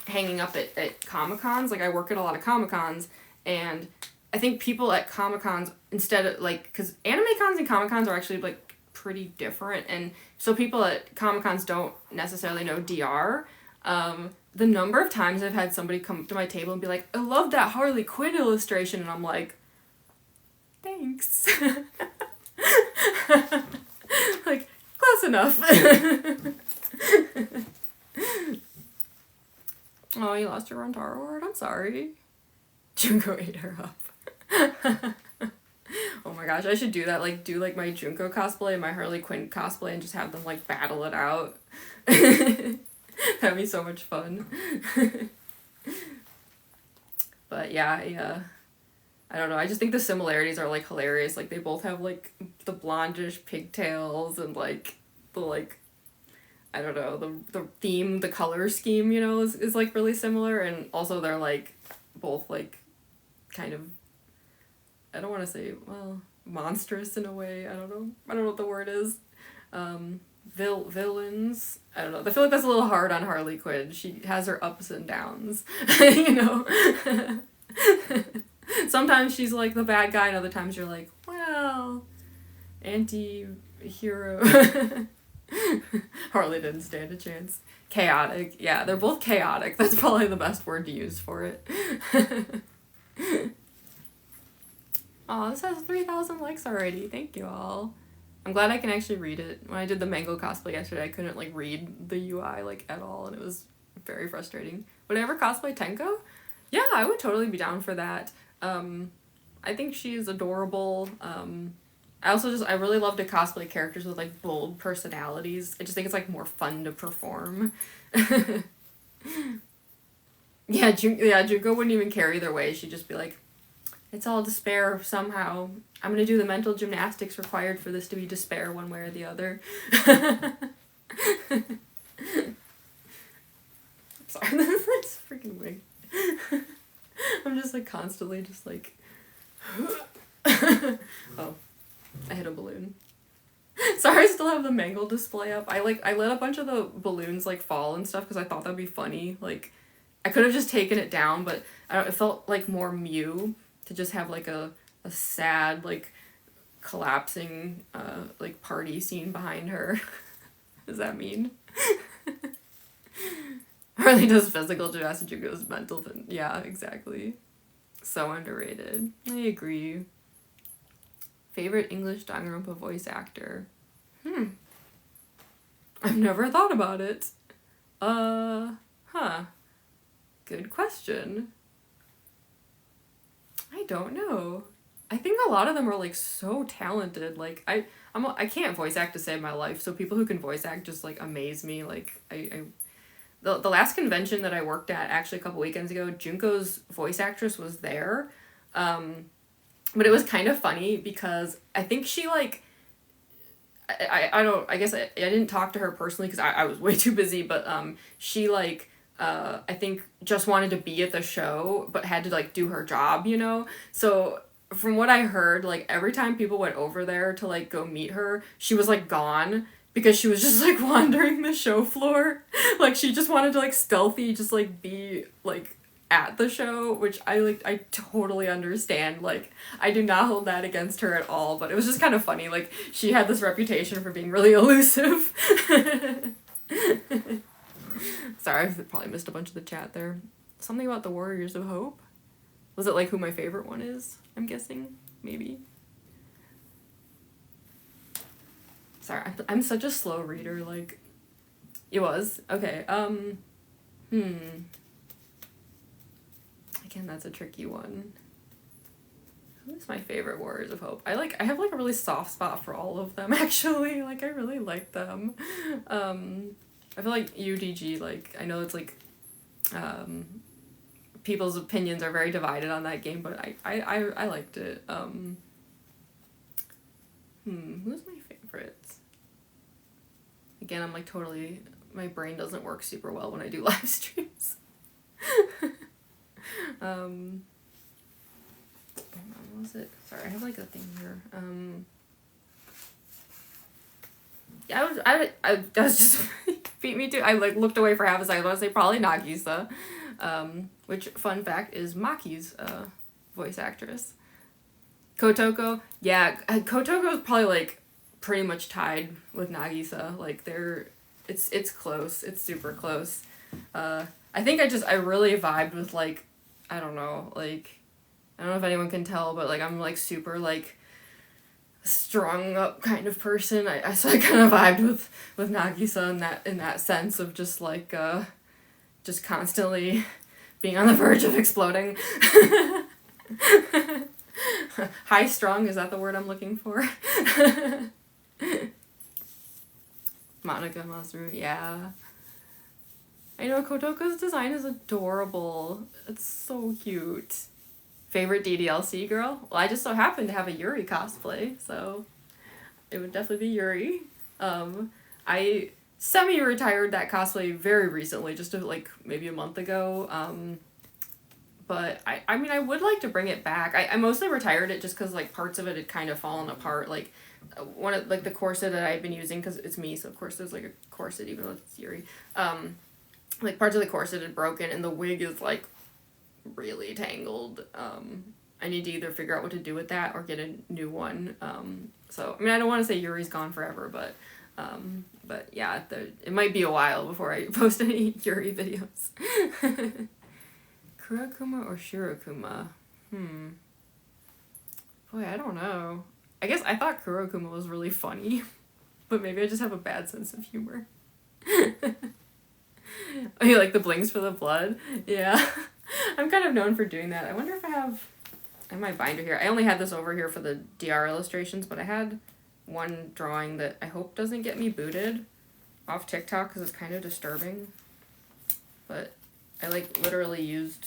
[SPEAKER 1] hanging up at Comic-Cons. Like, I work at a lot of Comic-Cons, and I think people at Comic-Cons, instead of, like, because anime cons and Comic-Cons are actually, like, pretty different, and so people at Comic-Cons don't necessarily know DR. The number of times I've had somebody come up to my table and be like, I love that Harley Quinn illustration, and I'm like, thanks. Like, close enough. Oh, you lost your Rontaro word? I'm sorry. Junko ate her up. Oh my gosh, I should do that, like, do, like, my Junko cosplay and my Harley Quinn cosplay and just have them, like, battle it out. That'd be so much fun. But yeah, I don't know, I just think the similarities are, like, hilarious. Like, they both have, like, the blondish pigtails and, like, the, like, I don't know, the theme, the color scheme, you know, is like, really similar, and also they're, like, both, like, kind of, I don't want to say, well, monstrous in a way. I don't know what the word is. Villains. I don't know. I feel like that's a little hard on Harley Quinn. She has her ups and downs, you know. Sometimes she's, like, the bad guy, and other times you're like, well, anti-hero. Harley didn't stand a chance. Chaotic. Yeah, they're both chaotic. That's probably the best word to use for it. Oh, this has 3,000 likes already. Thank you all. I'm glad I can actually read it. When I did the Mango cosplay yesterday, I couldn't, like, read the UI, like, at all, and it was very frustrating. Would I ever cosplay Tenko? Yeah, I would totally be down for that. I think she is adorable. I really love to cosplay characters with, like, bold personalities. I just think it's, like, more fun to perform. Yeah, Junko wouldn't even carry their way. She'd just be like, it's all despair somehow. I'm gonna do the mental gymnastics required for this to be despair one way or the other. Sorry, that's freaking weird. I'm just, like, constantly just, like... Oh, I hit a balloon. Sorry, I still have the Mangle display up. I let a bunch of the balloons, like, fall and stuff because I thought that'd be funny. Like, I could have just taken it down, but it felt, like, more Mew to just have, like, a sad, like, collapsing, like, party scene behind her. Does that mean? Harley does physical gymnastics, Junko's mental. Yeah, exactly. So underrated. I agree. Favorite English Danganronpa voice actor? I've never thought about it. Huh. Good question. I don't know. I think a lot of them are like so talented. Like I can't voice act to save my life, so people who can voice act just like amaze me. Like the last convention that I worked at actually a couple weekends ago, Junko's voice actress was there. But it was kind of funny because I think she like I guess I didn't talk to her personally because I was way too busy, but she like I think just wanted to be at the show but had to like do her job, you know? So from what I heard, like every time people went over there to like go meet her, she was like gone because she was just like wandering the show floor. Like she just wanted to like stealthy just like be like at the show, which I totally understand. Like I do not hold that against her at all, but it was just kind of funny. Like she had this reputation for being really elusive. Sorry, I probably missed a bunch of the chat there. Something about the Warriors of Hope? Was it like who my favorite one is? I'm guessing, maybe. Sorry, I'm such a slow reader, like it was. Okay, Again, that's a tricky one. Who's my favorite Warriors of Hope? I have like a really soft spot for all of them actually. Like I really like them. I feel like UDG, like I know it's like people's opinions are very divided on that game, but I liked it. Who's my favorites? Again, I'm like totally, my brain doesn't work super well when I do live streams. What was it? Sorry, I have like a thing here. Yeah, I was just beat me too. I like looked away for half a second. I was gonna say probably Nagisa, which fun fact is Maki's voice actress. Kotoko, yeah, Kotoko is probably like pretty much tied with Nagisa. Like it's close. It's super close. I think I really vibed with like, I don't know, like, I don't know if anyone can tell, but like I'm like super like strung up kind of person. So I kind of vibed with Nagisa in that sense of just like just constantly being on the verge of exploding. High strung, is that the word I'm looking for? Monica Masaru, yeah. I know Kotoko's design is adorable. It's so cute. Favorite DDLC girl? Well, I just so happen to have a Yuri cosplay, so it would definitely be Yuri. I semi-retired that cosplay very recently, just like maybe a month ago. But I mean, I would like to bring it back. I mostly retired it just because like parts of it had kind of fallen apart. Like one of like the corset that I've been using, because it's me, so of course there's like a corset even though it's Yuri. Like parts of the corset had broken and the wig is like really tangled. I need to either figure out what to do with that or get a new one. So I mean, I don't want to say Yuri's gone forever, but yeah, it might be a while before I post any Yuri videos. Kurakuma or Shirokuma? Boy, I don't know. I guess I thought Kurokuma was really funny, but maybe I just have a bad sense of humor. Oh, you like the blings for the blood? Yeah. I'm kind of known for doing that. I wonder if I have my binder here. I only had this over here for the DR illustrations, but I had one drawing that I hope doesn't get me booted off TikTok because it's kind of disturbing. But I like literally used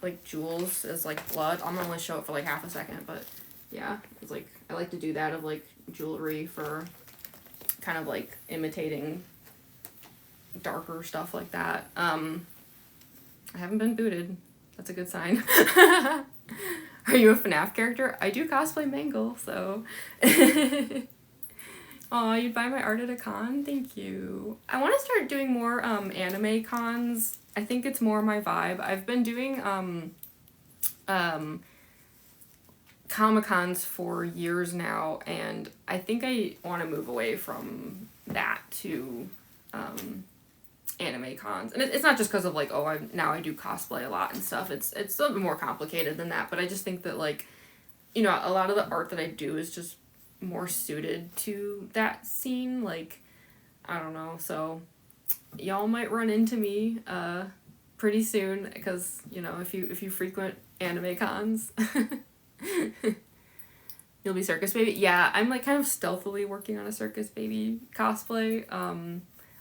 [SPEAKER 1] like jewels as like blood. I'm gonna only show it for like half a second, but yeah, it's like I like to do that of like jewelry for kind of like imitating darker stuff like that. I haven't been booted. That's a good sign. Are you a FNAF character? I do cosplay Mangle, so. Aw, you'd buy my art at a con? Thank you. I want to start doing more anime cons. I think it's more my vibe. I've been doing Comic-Cons for years now, and I think I want to move away from that to anime cons. And it's not just because of like, oh, I do cosplay a lot and stuff. It's a little bit more complicated than that, but I just think that like, you know, a lot of the art that I do is just more suited to that scene. Like, I don't know. So y'all might run into me pretty soon because, you know, if you frequent anime cons, you'll be Circus Baby. Yeah, I'm like kind of stealthily working on a Circus Baby cosplay.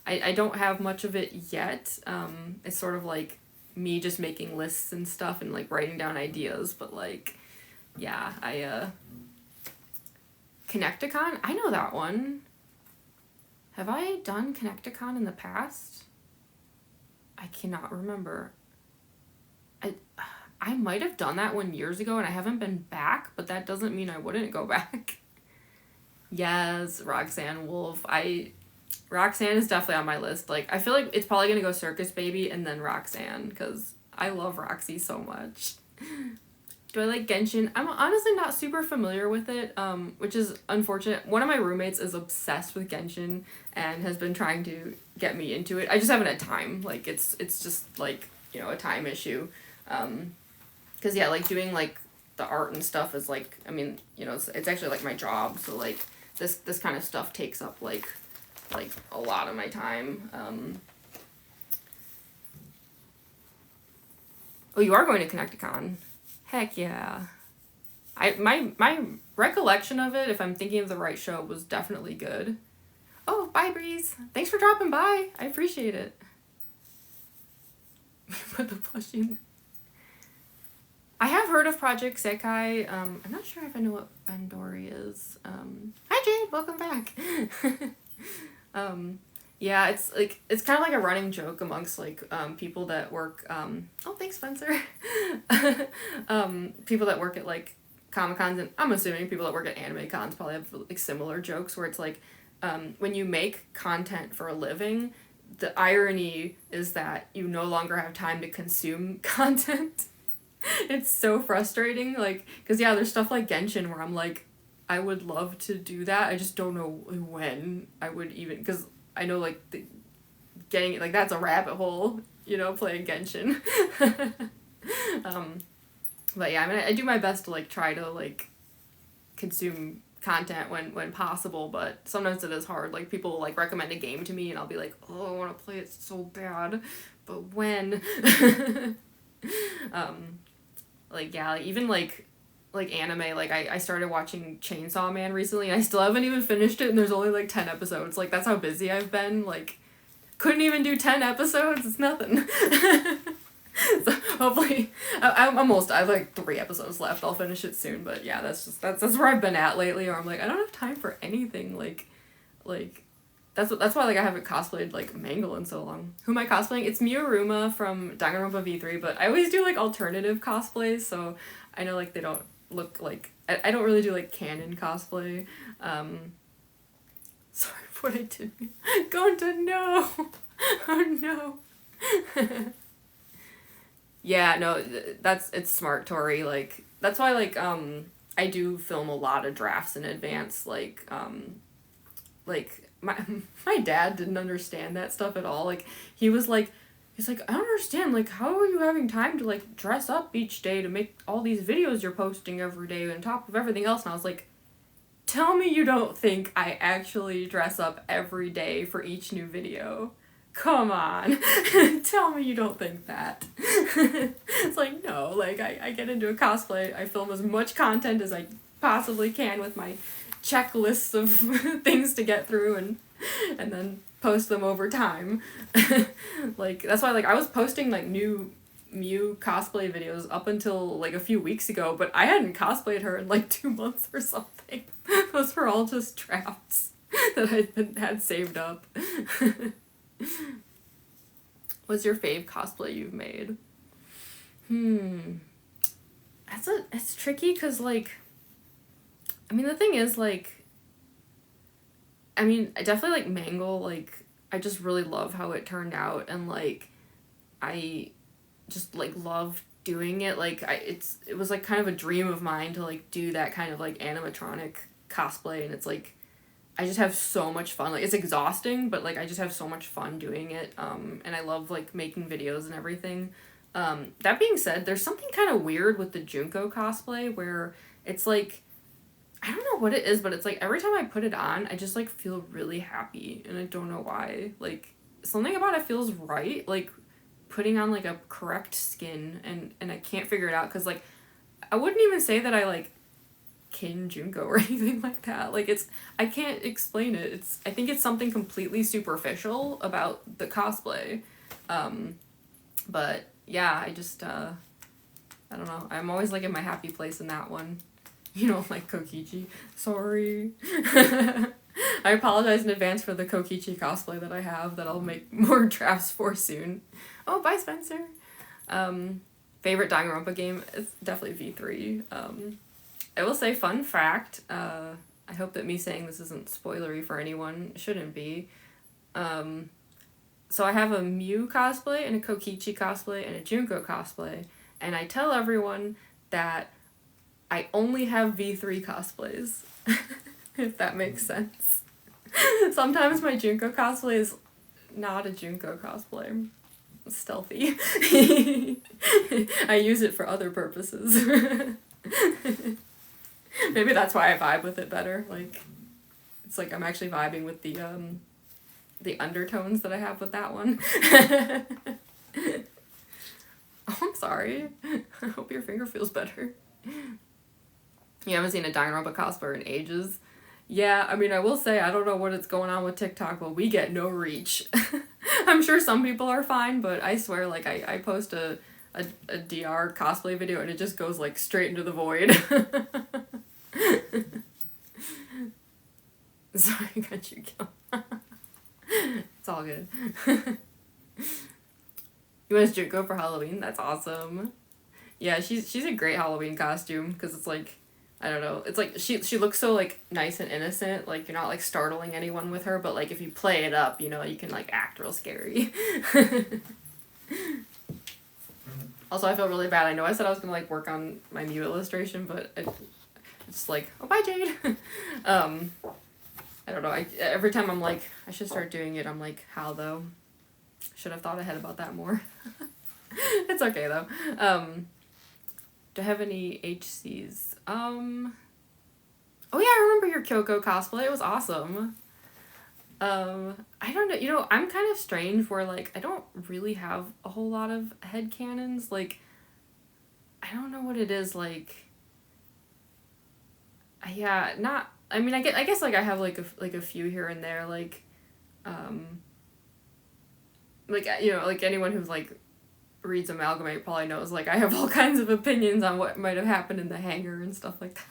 [SPEAKER 1] I don't have much of it yet. It's sort of like me just making lists and stuff and like writing down ideas, but like, yeah, Connecticon? I know that one. Have I done Connecticon in the past? I cannot remember. I might have done that one years ago and I haven't been back, but that doesn't mean I wouldn't go back. Yes, Roxanne Wolf. Roxanne is definitely on my list. Like, I feel like it's probably gonna go Circus Baby and then Roxanne, because I love Roxy so much. Do I like Genshin? I'm honestly not super familiar with it, which is unfortunate. One of my roommates is obsessed with Genshin and has been trying to get me into it. I just haven't had time. Like, it's just, like, you know, a time issue. Because, yeah, like, doing, like, the art and stuff is, like, I mean, you know, it's actually, like, my job. So, like, this kind of stuff takes up, like a lot of my time. Oh, you are going to Connecticon. Heck yeah. My recollection of it, if I'm thinking of the right show, was definitely good. Oh, bye, Breeze. Thanks for dropping by. I appreciate it. Put the plushie. I have heard of Project Sekai. I'm not sure if I know what Bandori is. Hi, Jade. Welcome back. Yeah, it's like, it's kind of like a running joke amongst like people that work oh, thanks, Spencer. People that work at like Comic-Cons, and I'm assuming people that work at anime cons probably have like similar jokes where it's like when you make content for a living, the irony is that you no longer have time to consume content. It's so frustrating, like, because yeah, there's stuff like Genshin where I'm like, I would love to do that. I just don't know when I would even, because I know like getting it, like, that's a rabbit hole, you know, playing Genshin. But yeah, I mean, I do my best to like try to like consume content when possible, but sometimes it is hard. Like, people will, like, recommend a game to me and I'll be like, oh, I want to play it so bad, but when? Like, yeah, like, even like anime, like I started watching Chainsaw Man recently and I still haven't even finished it, and there's only like 10 episodes. Like, that's how busy I've been. Like, couldn't even do 10 episodes. It's nothing. So hopefully I have like 3 episodes left. I'll finish it soon, but yeah, that's where I've been at lately, or I'm like, I don't have time for anything. Like that's why like I haven't cosplayed like Mangle in so long. Who am I cosplaying? It's Iruma from Danganronpa V3, but I always do like alternative cosplays, so I know like they don't look like, I don't really do like canon cosplay. Sorry for what I did. Going to no. Oh no. Yeah, no, it's smart, Tori. Like, that's why like I do film a lot of drafts in advance. Like my dad didn't understand that stuff at all. Like, he's like, I don't understand, like, how are you having time to like dress up each day to make all these videos you're posting every day on top of everything else? And I was like, tell me you don't think I actually dress up every day for each new video. Come on. Tell me you don't think that. It's like, no, like, I get into a cosplay, I film as much content as I possibly can with my checklists of things to get through, and then post them over time. Like, that's why, like, I was posting like new Mew cosplay videos up until like a few weeks ago, but I hadn't cosplayed her in like 2 months or something. Those were all just drafts that I had saved up. What's your fave cosplay you've made? It's tricky, because like, I mean, the thing is, like, I mean, I definitely like Mangle. Like, I just really love how it turned out, and like, I just like love doing it. Like, it was like kind of a dream of mine to like do that kind of like animatronic cosplay, and it's like, I just have so much fun. Like, it's exhausting, but like, I just have so much fun doing it. And I love like making videos and everything. That being said, there's something kind of weird with the Junko cosplay where it's like, I don't know what it is, but it's like every time I put it on, I just like feel really happy, and I don't know why. Like something about it feels right, like putting on like a correct skin, and I can't figure it out because like I wouldn't even say that I like kin Junko or anything like that. Like it's I can't explain it. I think it's something completely superficial about the cosplay. But yeah, I don't know. I'm always like in my happy place in that one. You know, like Kokichi. Sorry. I apologize in advance for the Kokichi cosplay that I have that I'll make more drafts for soon. Oh, bye Spencer. Favorite Danganronpa game is definitely V3. I will say, fun fact, I hope that me saying this isn't spoilery for anyone. It shouldn't be. So I have a Mew cosplay and a Kokichi cosplay and a Junko cosplay, and I tell everyone that I only have V3 cosplays, if that makes sense. Sometimes my Junko cosplay is not a Junko cosplay. It's stealthy. I use it for other purposes. Maybe that's why I vibe with it better. Like, it's like I'm actually vibing with the undertones that I have with that one. Oh, I'm sorry. I hope your finger feels better. You haven't seen a Danganronpa cosplayer in ages. Yeah, I mean, I will say, I don't know what is going on with TikTok, but we get no reach. I'm sure some people are fine, but I swear, like, I post a DR cosplay video and it just goes, like, straight into the void. Sorry, I got you killed. It's all good. You want Junko for Halloween? That's awesome. Yeah, she's a great Halloween costume, because it's like, I don't know, it's like she looks so like nice and innocent, like you're not like startling anyone with her, but like if you play it up, you know, you can like act real scary. Also, I feel really bad. I know I said I was gonna like work on my Mew illustration, but it's like, oh bye Jade. I don't know. Every time I'm like, I should start doing it, I'm like, how though? Should have thought ahead about that more. It's okay though. Do I have any HCs? Oh yeah, I remember your Kyoko cosplay. It was awesome. I don't know. You know, I'm kind of strange where like I don't really have a whole lot of headcanons. Like, I don't know what it is. Like, yeah, not. I mean, I guess like I have like a few here and there. Like you know, like anyone who's like reads Amalgamate probably knows, like, I have all kinds of opinions on what might have happened in the hangar and stuff like that.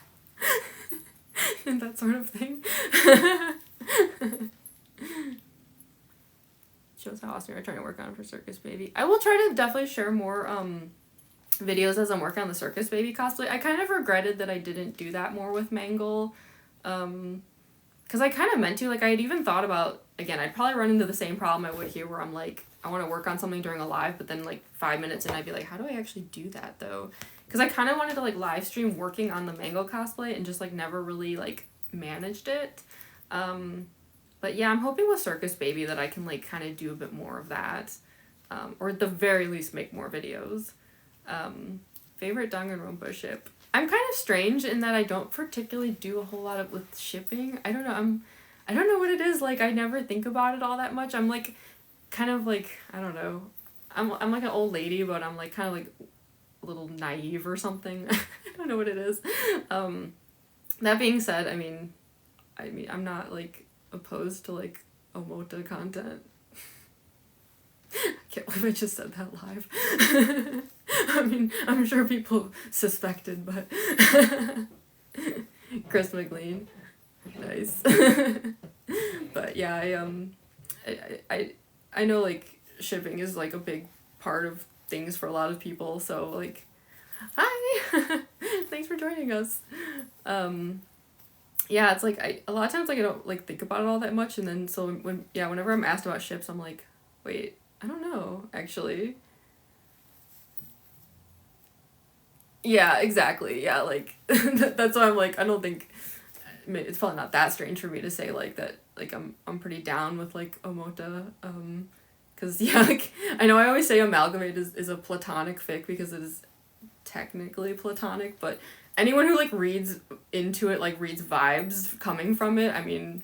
[SPEAKER 1] And that sort of thing. Shows how awesome you're trying to work on for Circus Baby. I will try to definitely share more videos as I'm working on the Circus Baby cosplay. I kind of regretted that I didn't do that more with Mangle. Because I kind of meant to. Like, I had even thought about, again, I'd probably run into the same problem I would here where I'm like, I want to work on something during a live, but then like 5 minutes in I'd be like, how do I actually do that though? Because I kind of wanted to like live stream working on the Mango cosplay and just like never really like managed it. But yeah, I'm hoping with Circus Baby that I can like kind of do a bit more of that. Or at the very least make more videos. Favorite Danganronpa ship? I'm kind of strange in that I don't particularly do a whole lot of with shipping. I don't know. I don't know what it is. Like, I never think about it all that much. I'm like kind of like, I don't know. I'm like an old lady, but I'm like kind of like a little naive or something. I don't know what it is. That being said, I mean I'm not like opposed to like Omota content. I can't believe I just said that live. I mean, I'm sure people suspected, but Chris McLean, nice. But yeah, I know like shipping is like a big part of things for a lot of people, so like, hi, thanks for joining us. Yeah, it's like a lot of times like I don't like think about it all that much, and then so whenever I'm asked about ships, I'm like, wait, I don't know, actually. Yeah, exactly. Yeah, like that's why I'm like, I don't think, I mean, it's probably not that strange for me to say like that. Like I'm pretty down with like Omota. Cause yeah, like I know I always say Amalgamate is a platonic fic because it is technically platonic, but anyone who like reads into it, like reads vibes coming from it, I mean,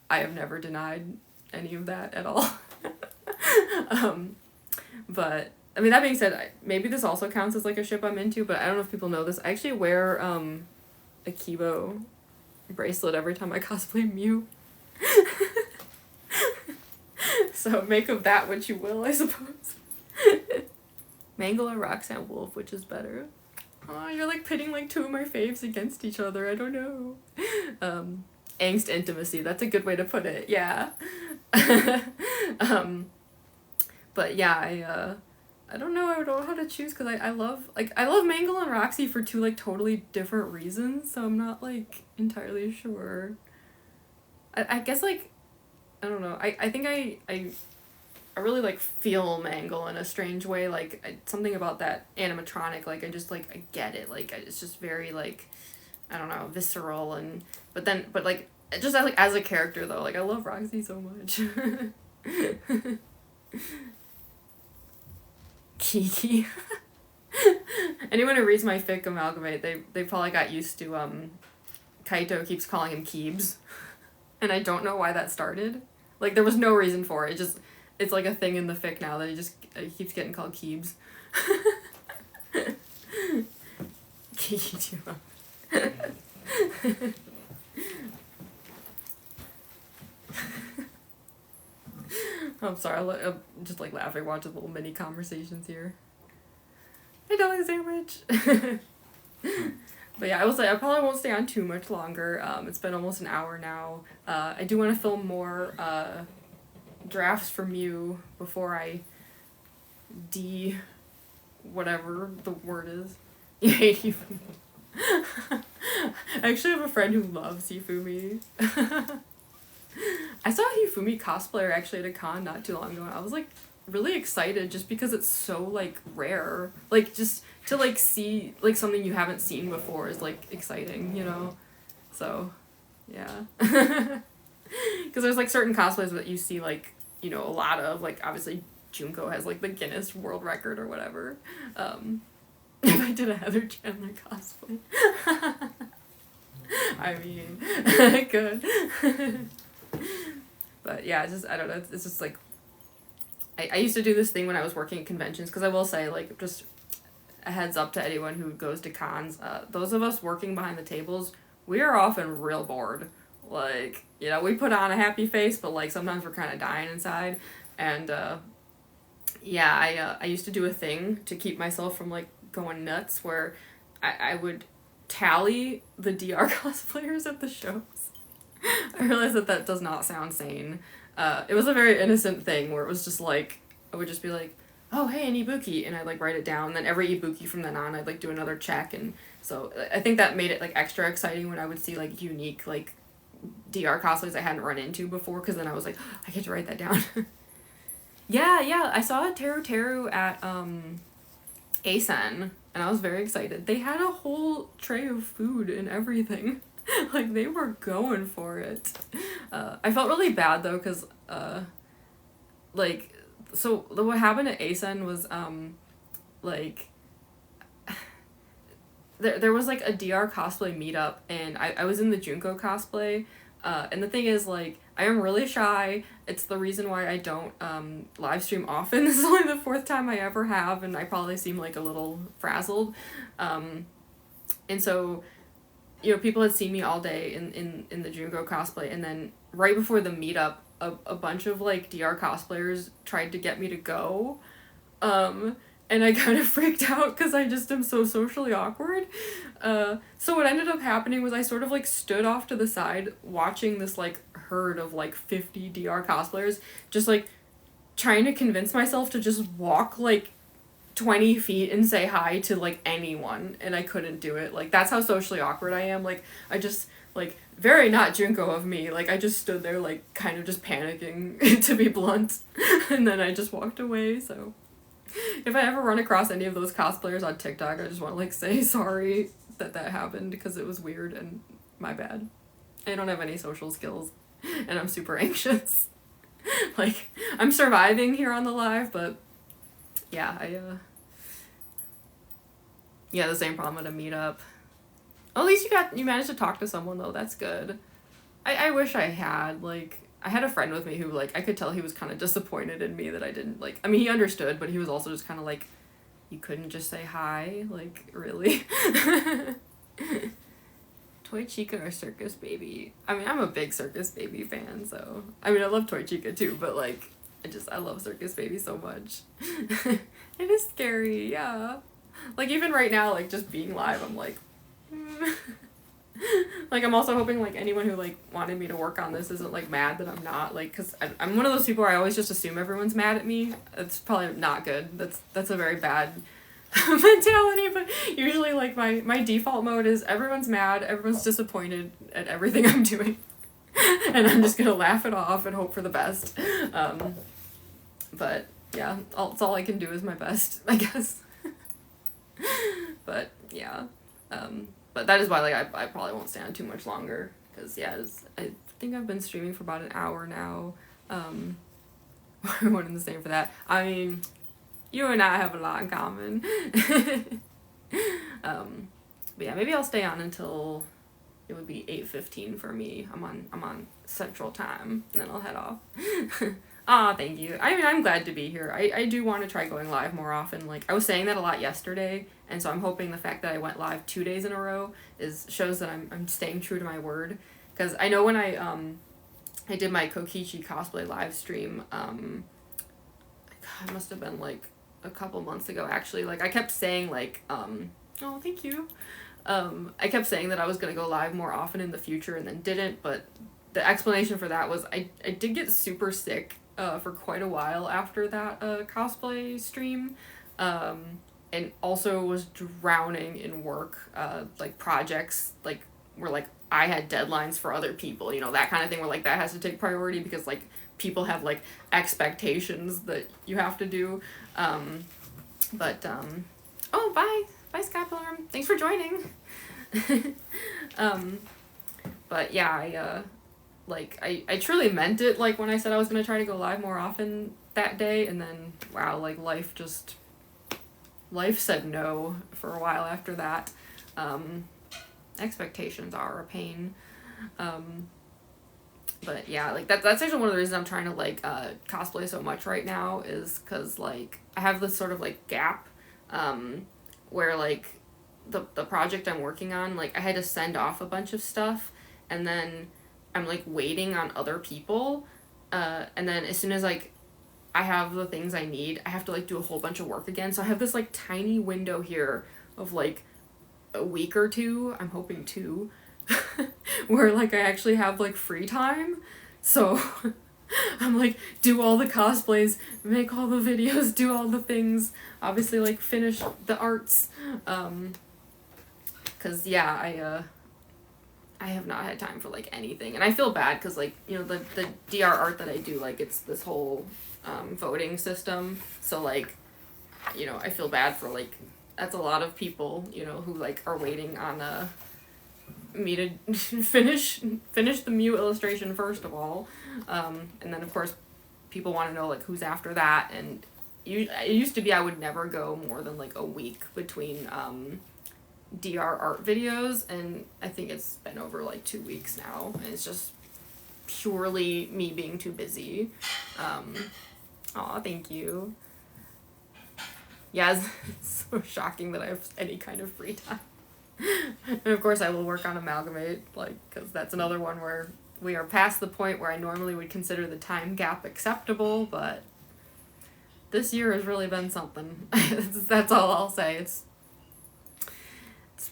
[SPEAKER 1] I have never denied any of that at all. But I mean, that being said, maybe this also counts as like a ship I'm into, but I don't know if people know this. I actually wear a Kibo bracelet every time I cosplay Mew. So make of that what you will, I suppose. Mangle or Roxanne Wolf, which is better? Oh, you're like pitting like two of my faves against each other. I don't know. Angst intimacy. That's a good way to put it. Yeah. But yeah, I don't know. I don't know how to choose because I love Mangle and Roxy for two like totally different reasons. So I'm not like entirely sure. I guess like I don't know. I think I really like feel Mangle in a strange way. Like something about that animatronic. Like I just like I get it. Like it's just very like I don't know, visceral and but like just like as a character though. Like I love Roxy so much. Kiki. Anyone who reads my fic Amalgamate, they probably got used to Kaito keeps calling him Keebs. And I don't know why that started. Like there was no reason for it. It's like a thing in the fic now that he keeps getting called Keebs. Kiki too. I'm sorry, I'm just like laughing watching little mini conversations here. Hey, Dolly Sandwich! But yeah, I probably won't stay on too much longer. It's been almost an hour now. I do want to film more drafts for Mew before I whatever the word is. You hate Hifumi. I actually have a friend who loves Hifumi. I saw a Hifumi cosplayer actually at a con not too long ago, and I was like really excited just because it's so like rare. Like just to like see like something you haven't seen before is like exciting, you know? So, yeah. Because there's like certain cosplays that you see like, you know, a lot of, like obviously Junko has like the Guinness World Record or whatever. If I did a Heather Chandler cosplay. I mean, good. But yeah, it's just, I don't know, it's just like, I used to do this thing when I was working at conventions, because I will say, like, just a heads up to anyone who goes to cons, those of us working behind the tables, we are often real bored. Like, you know, we put on a happy face, but, like, sometimes we're kind of dying inside, and, yeah, I used to do a thing to keep myself from, like, going nuts, where I would tally the DR cosplayers at the shows. I realize that does not sound sane. It was a very innocent thing where it was just like, I would just be like, oh, hey, an Ibuki, and I'd like write it down, and then every Ibuki from then on I'd like do another check, and so I think that made it like extra exciting when I would see like unique like DR cosplays I hadn't run into before, because then I was like, oh, I get to write that down. Yeah, I saw Teru Teru at Asen, and I was very excited. They had a whole tray of food and everything. Like, they were going for it. I felt really bad, though, because, like, so what happened at Asen was, like, there was, like, a DR cosplay meetup, and I was in the Junko cosplay, and the thing is, like, I am really shy. It's the reason why I don't, live stream often. This is only the 4th time I ever have, and I probably seem, like, a little frazzled. And so, you know, people had seen me all day in the Junko cosplay, and then right before the meetup, a bunch of, like, DR cosplayers tried to get me to go, and I kind of freaked out because I just am so socially awkward. So what ended up happening was I sort of, like, stood off to the side watching this, like, herd of, like, 50 DR cosplayers just, like, trying to convince myself to just walk, like, 20 feet and say hi to, like, anyone, and I couldn't do it. Like, that's how socially awkward I am. Like, I just, like, very not Junko of me. Like, I just stood there, like, kind of just panicking, to be blunt, and then I just walked away, so. If I ever run across any of those cosplayers on TikTok, I just want to, like, say sorry that happened, because it was weird, and my bad. I don't have any social skills, and I'm super anxious. Like, I'm surviving here on the live, but yeah, Yeah, the same problem at a meetup. At least you managed to talk to someone though. That's good. I wish I had, like, I had a friend with me who, like, I could tell he was kind of disappointed in me that I didn't, like, I mean, he understood, but he was also just kind of like, you couldn't just say hi? Like, really? Toy Chica or Circus Baby? I mean, I'm a big Circus Baby fan, so, I mean, I love Toy Chica too, but, like, I love Circus Baby so much. It is scary, yeah. Like, even right now, like, just being live, I'm like, like, I'm also hoping, like, anyone who, like, wanted me to work on this isn't, like, mad that I'm not, like, because I'm one of those people where I always just assume everyone's mad at me. It's probably not good. That's a very bad mentality, but usually, like, my default mode is everyone's mad, everyone's disappointed at everything I'm doing, and I'm just gonna laugh it off and hope for the best. But, yeah, that's all I can do is my best, I guess. But, yeah, but that is why, like, I probably won't stay on too much longer, because, yeah, I think I've been streaming for about an hour now. We're one and the same for that. I mean, you and I have a lot in common. But yeah, maybe I'll stay on until it would be 8:15 for me. I'm on Central Time, and then I'll head off. Aw, thank you. I mean, I'm glad to be here. I do want to try going live more often. Like, I was saying that a lot yesterday, and so I'm hoping the fact that I went live 2 days in a row shows that I'm staying true to my word. Because I know when I did my Kokichi cosplay live stream, it must have been, like, a couple months ago, actually. Like, I kept saying, like, oh, thank you. I kept saying that I was going to go live more often in the future and then didn't, but the explanation for that was I did get super sick for quite a while after that cosplay stream, and also was drowning in work, like, projects, like, where, like, I had deadlines for other people, you know, that kind of thing, where, like, that has to take priority because, like, people have, like, expectations that you have to do. Oh, bye Skypillarm, thanks for joining. But yeah, I truly meant it, like, when I said I was gonna try to go live more often that day, and then, wow, like, life said no for a while after that. Expectations are a pain. But yeah, like, that's actually one of the reasons I'm trying to, like, cosplay so much right now, is because, like, I have this sort of, like, gap, where, like, the project I'm working on, like, I had to send off a bunch of stuff, and then I'm, like, waiting on other people, and then as soon as, like, I have the things I need, I have to, like, do a whole bunch of work again, so I have this, like, tiny window here of, like, a week or two, I'm hoping 2, where, like, I actually have, like, free time, so I'm like, do all the cosplays, make all the videos, do all the things, obviously, like, finish the arts, cause, yeah, I have not had time for, like, anything, and I feel bad, cause, like, you know, the DR art that I do, like, it's this whole, voting system, so, like, you know, I feel bad for, like, that's a lot of people, you know, who, like, are waiting on, me to finish the Mew illustration first of all, and then, of course, people want to know, like, who's after that, and it used to be I would never go more than, like, a week between, DR art videos, and I think it's been over, like, 2 weeks now, and it's just purely me being too busy. Aw, thank you. Yeah, it's so shocking that I have any kind of free time. And of course I will work on Amalgamate, like, because that's another one where we are past the point where I normally would consider the time gap acceptable, but this year has really been something. That's all I'll say. It's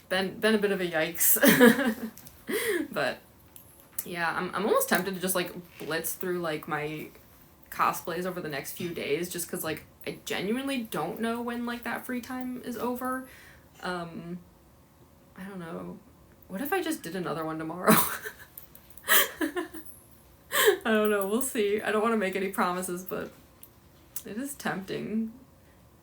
[SPEAKER 1] been a bit of a yikes. But yeah, I'm almost tempted to just, like, blitz through, like, my cosplays over the next few days, just because, like, I genuinely don't know when, like, that free time is over. I don't know. What if I just did another one tomorrow? I don't know, we'll see. I don't want to make any promises, but it is tempting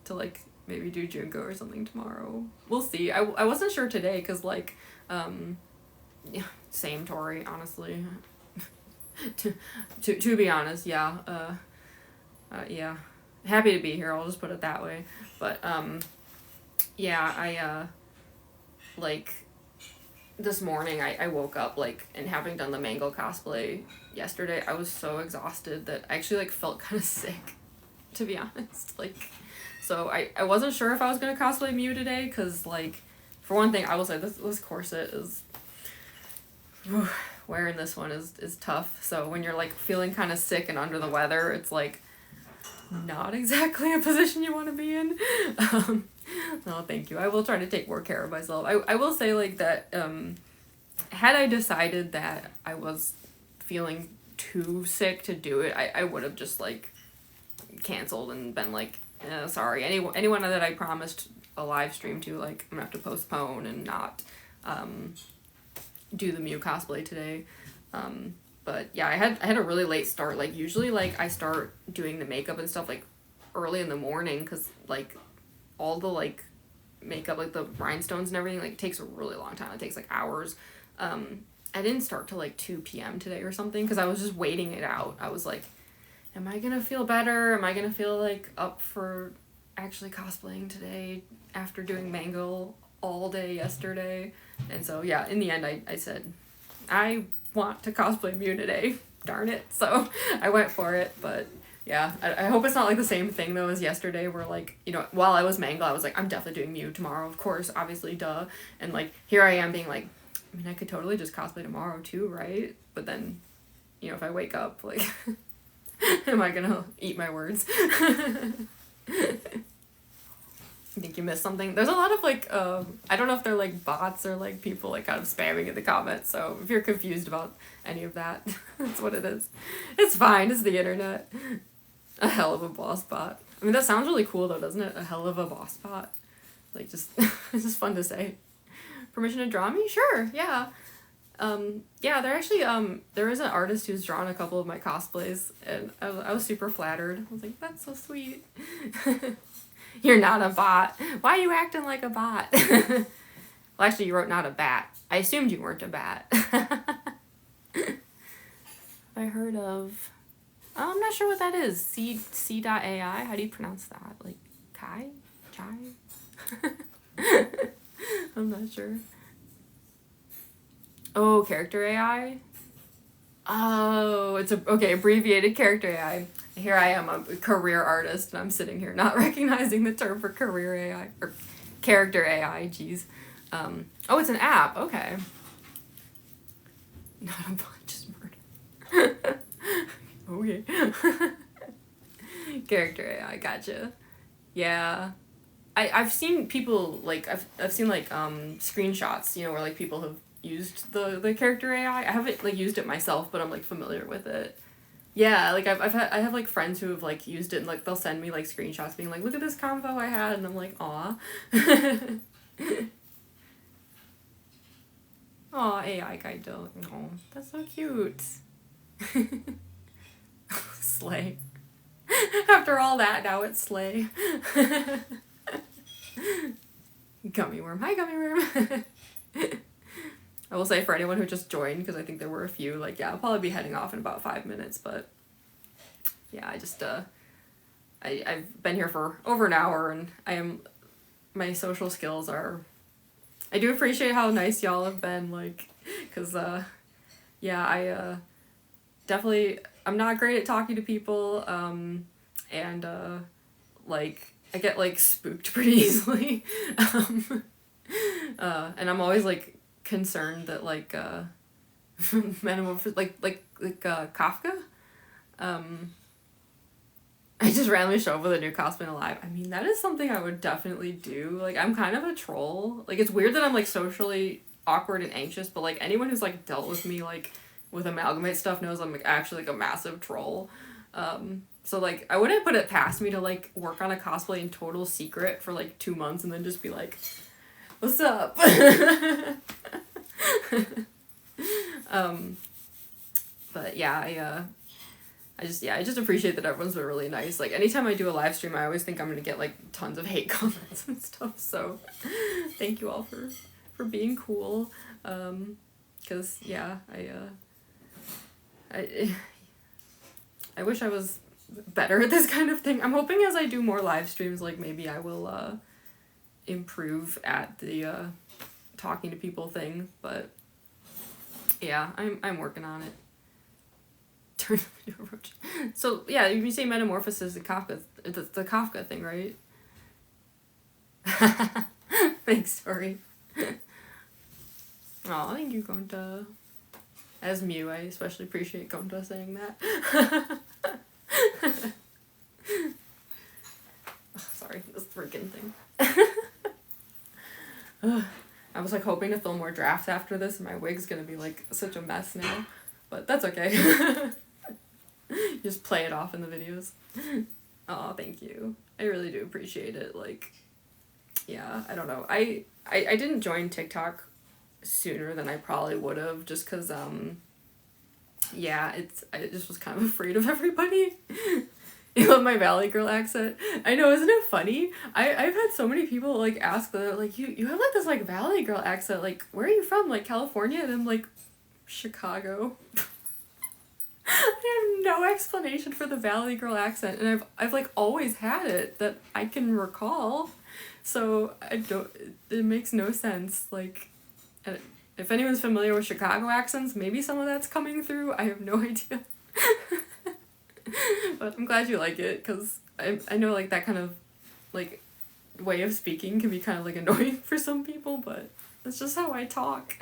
[SPEAKER 1] to, like, maybe do Junko or something tomorrow. We'll see. I wasn't sure today, because, like, yeah, same Tori, honestly. to be honest, yeah. Happy to be here, I'll just put it that way. But, yeah, like, this morning I woke up, like, and having done the mango cosplay yesterday, I was so exhausted that I actually, like, felt kind of sick, to be honest. Like, so I wasn't sure if I was gonna cosplay Mew today, because, like, for one thing, I will say this corset is, wearing this one is tough. So when you're, like, feeling kind of sick and under the weather, it's, like, not exactly a position you want to be in. No, thank you. I will try to take more care of myself. I will say, like, that, had I decided that I was feeling too sick to do it, I would have just, like, canceled and been like, sorry, anyone that I promised a live stream to, like, I'm gonna have to postpone and not do the Mew cosplay today. But yeah, I had a really late start. Like, usually, like, I start doing the makeup and stuff, like, early in the morning, because, like, all the, like, makeup, like, the rhinestones and everything, like, it takes a really long time. It takes, like, hours. I didn't start till, like, 2 p.m. today or something, because I was just waiting it out. I was like, am I gonna feel better? Am I gonna feel, like, up for actually cosplaying today after doing Mango all day yesterday? And so, yeah, in the end, I said, I want to cosplay Mew today. Darn it. So I went for it, but yeah, I hope it's not, like, the same thing, though, as yesterday, where, like, you know, while I was Mango, I was like, I'm definitely doing Mew tomorrow, of course, obviously, duh. And, like, here I am being like, I mean, I could totally just cosplay tomorrow, too, right? But then, you know, if I wake up, like, am I gonna eat my words? I think you missed something. There's a lot of, like, I don't know if they're, like, bots or, like, people, like, kind of spamming in the comments, so if you're confused about any of that, that's what it is. It's fine, it's the internet. A hell of a boss bot. I mean, that sounds really cool, though, doesn't it? A hell of a boss bot. Like, just, it's just fun to say. Permission to draw me? Sure, yeah. Yeah, they're actually, there is an artist who's drawn a couple of my cosplays, and I was super flattered. I was like, that's so sweet. You're not a bot. Why are you acting like a bot? Well, actually, you wrote not a bat. I assumed you weren't a bat. I heard of... Oh, I'm not sure what that is. C.AI? How do you pronounce that? Like, Kai? Chai? I'm not sure. Oh, character AI? Oh, it's abbreviated character AI. Here I am, a career artist, and I'm sitting here not recognizing the term for career AI, or character AI, jeez. Oh, it's an app, okay. Not a bot, just murder. Okay. Character AI, gotcha. Yeah. I've seen people, like, I've seen, like, screenshots, you know, where, like, people have used the character AI. I haven't, like, used it myself, but I'm, like, familiar with it. Yeah, like, I have, like, friends who have, like, used it, and, like, they'll send me, like, screenshots being like, look at this combo I had, and I'm like, aw. Aw, AI Kaido. Oh, that's so cute. Slay. After all that, now it's Slay. Gummy worm. Hi, gummy worm. I will say, for anyone who just joined, because I think there were a few, like, yeah, I'll probably be heading off in about 5 minutes, but yeah, I just, I've been here for over an hour, and my social skills are, I do appreciate how nice y'all have been, like, because, yeah, I, definitely, I'm not great at talking to people, and, like, I get, like, spooked pretty easily, and I'm always, like, concerned that, like, metamorphosis, Kafka, I just randomly show up with a new cosplay alive. I mean, that is something I would definitely do. Like, I'm kind of a troll. Like, it's weird that I'm, like, socially awkward and anxious, but, like, anyone who's, like, dealt with me, like, with Amalgamate stuff knows I'm, like, actually, like, a massive troll. So, like, I wouldn't put it past me to, like, work on a cosplay in total secret for, like, 2 months and then just be like, what's up? But yeah, I just appreciate that everyone's been really nice. Like, anytime I do a live stream, I always think I'm gonna get, like, tons of hate comments and stuff, so thank you all for being cool. Cause yeah, I wish I was better at this kind of thing. I'm hoping as I do more live streams, like, maybe I will improve at the talking to people thing, but yeah, I'm working on it. So yeah, you say metamorphosis, the Kafka, it's the Kafka thing, right? Thanks, sorry. Oh, thank you, Gonta. As Mew, I especially appreciate Gonta saying that. Oh, sorry, this freaking thing. I was like hoping to film more drafts after this, and my wig's gonna be like such a mess now, but that's okay. Just play it off in the videos. Oh, thank you. I really do appreciate it. Like, yeah, I don't know. I didn't join TikTok sooner than I probably would have, just because yeah, I just was kind of afraid of everybody. You love my Valley Girl accent? I know, isn't it funny? I've had so many people like ask, like, you have like this like Valley Girl accent, like, where are you from? Like California? And I'm like, Chicago. I have no explanation for the Valley Girl accent, and I've like always had it that I can recall. So it makes no sense. Like, if anyone's familiar with Chicago accents, maybe some of that's coming through. I have no idea. But I'm glad you like it, because I know like that kind of like way of speaking can be kind of like annoying for some people, but that's just how I talk.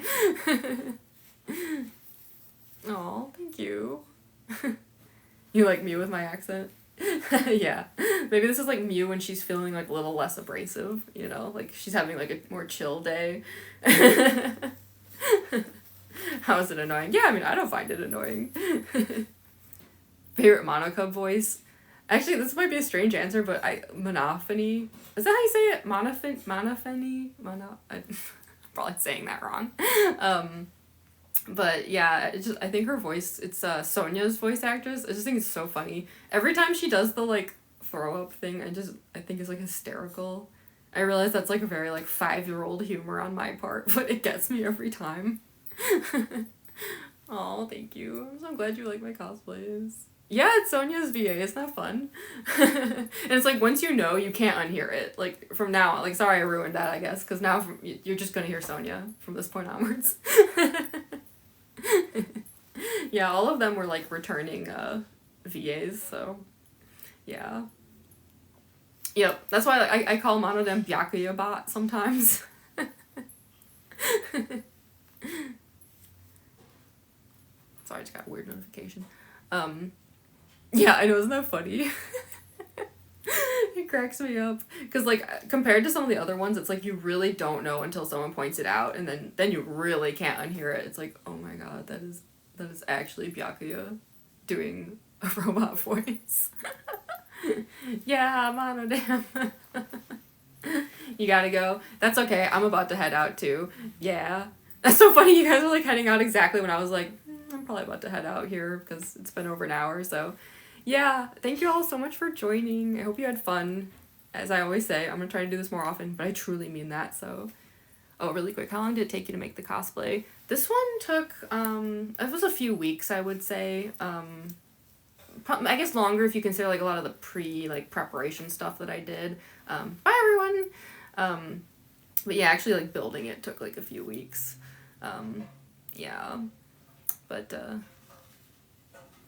[SPEAKER 1] Oh, thank you. You like Mew with my accent? Yeah. Maybe this is like Mew when she's feeling like a little less abrasive, you know? Like she's having like a more chill day. How is it annoying? Yeah, I mean, I don't find it annoying. Favorite Monocub voice? Actually, this might be a strange answer, but Monophony. Is that how you say it? Monophony? I'm probably saying that wrong. But yeah, I think her voice, it's Sonia's voice actress. I just think it's so funny. Every time she does the like throw up thing, I think it's like hysterical. I realize that's like a very like 5-year-old humor on my part, but it gets me every time. Oh, thank you. I'm so glad you like my cosplays. Yeah, it's Sonia's VA. Isn't that fun? And it's like, once you know, you can't unhear it. Like, from now on. Like, sorry I ruined that, I guess. Because now you're just going to hear Sonia from this point onwards. Yeah, all of them were, like, returning VAs, so... Yeah. Yep, that's why I call Monodem Byakuya bot sometimes. Sorry, I just got a weird notification. Yeah, I know, isn't that funny? It cracks me up. Because, like, compared to some of the other ones, it's like you really don't know until someone points it out, and then you really can't unhear it. It's like, oh my god, that is actually Byakuya doing a robot voice. Yeah, Monodam. You gotta go. That's okay, I'm about to head out too. Yeah. That's so funny, you guys are like heading out exactly when I was like, I'm probably about to head out here because it's been over an hour, so yeah, thank you all so much for joining. I hope you had fun. As I always say, I'm gonna try to do this more often, but I truly mean that, so. Oh, really quick, how long did it take you to make the cosplay? This one took, it was a few weeks, I would say. I guess longer if you consider like a lot of the preparation stuff that I did. Bye everyone! But yeah, actually like building it took like a few weeks. Yeah. But,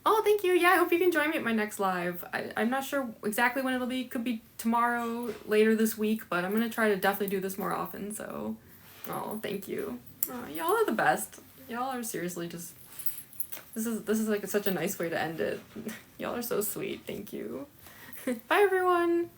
[SPEAKER 1] oh, thank you. Yeah, I hope you can join me at my next live. I'm not sure exactly when it'll be. Could be tomorrow, later this week, but I'm gonna try to definitely do this more often, so... Oh, thank you. Oh, y'all are the best. Y'all are seriously just... This is like such a nice way to end it. Y'all are so sweet. Thank you. Bye, everyone!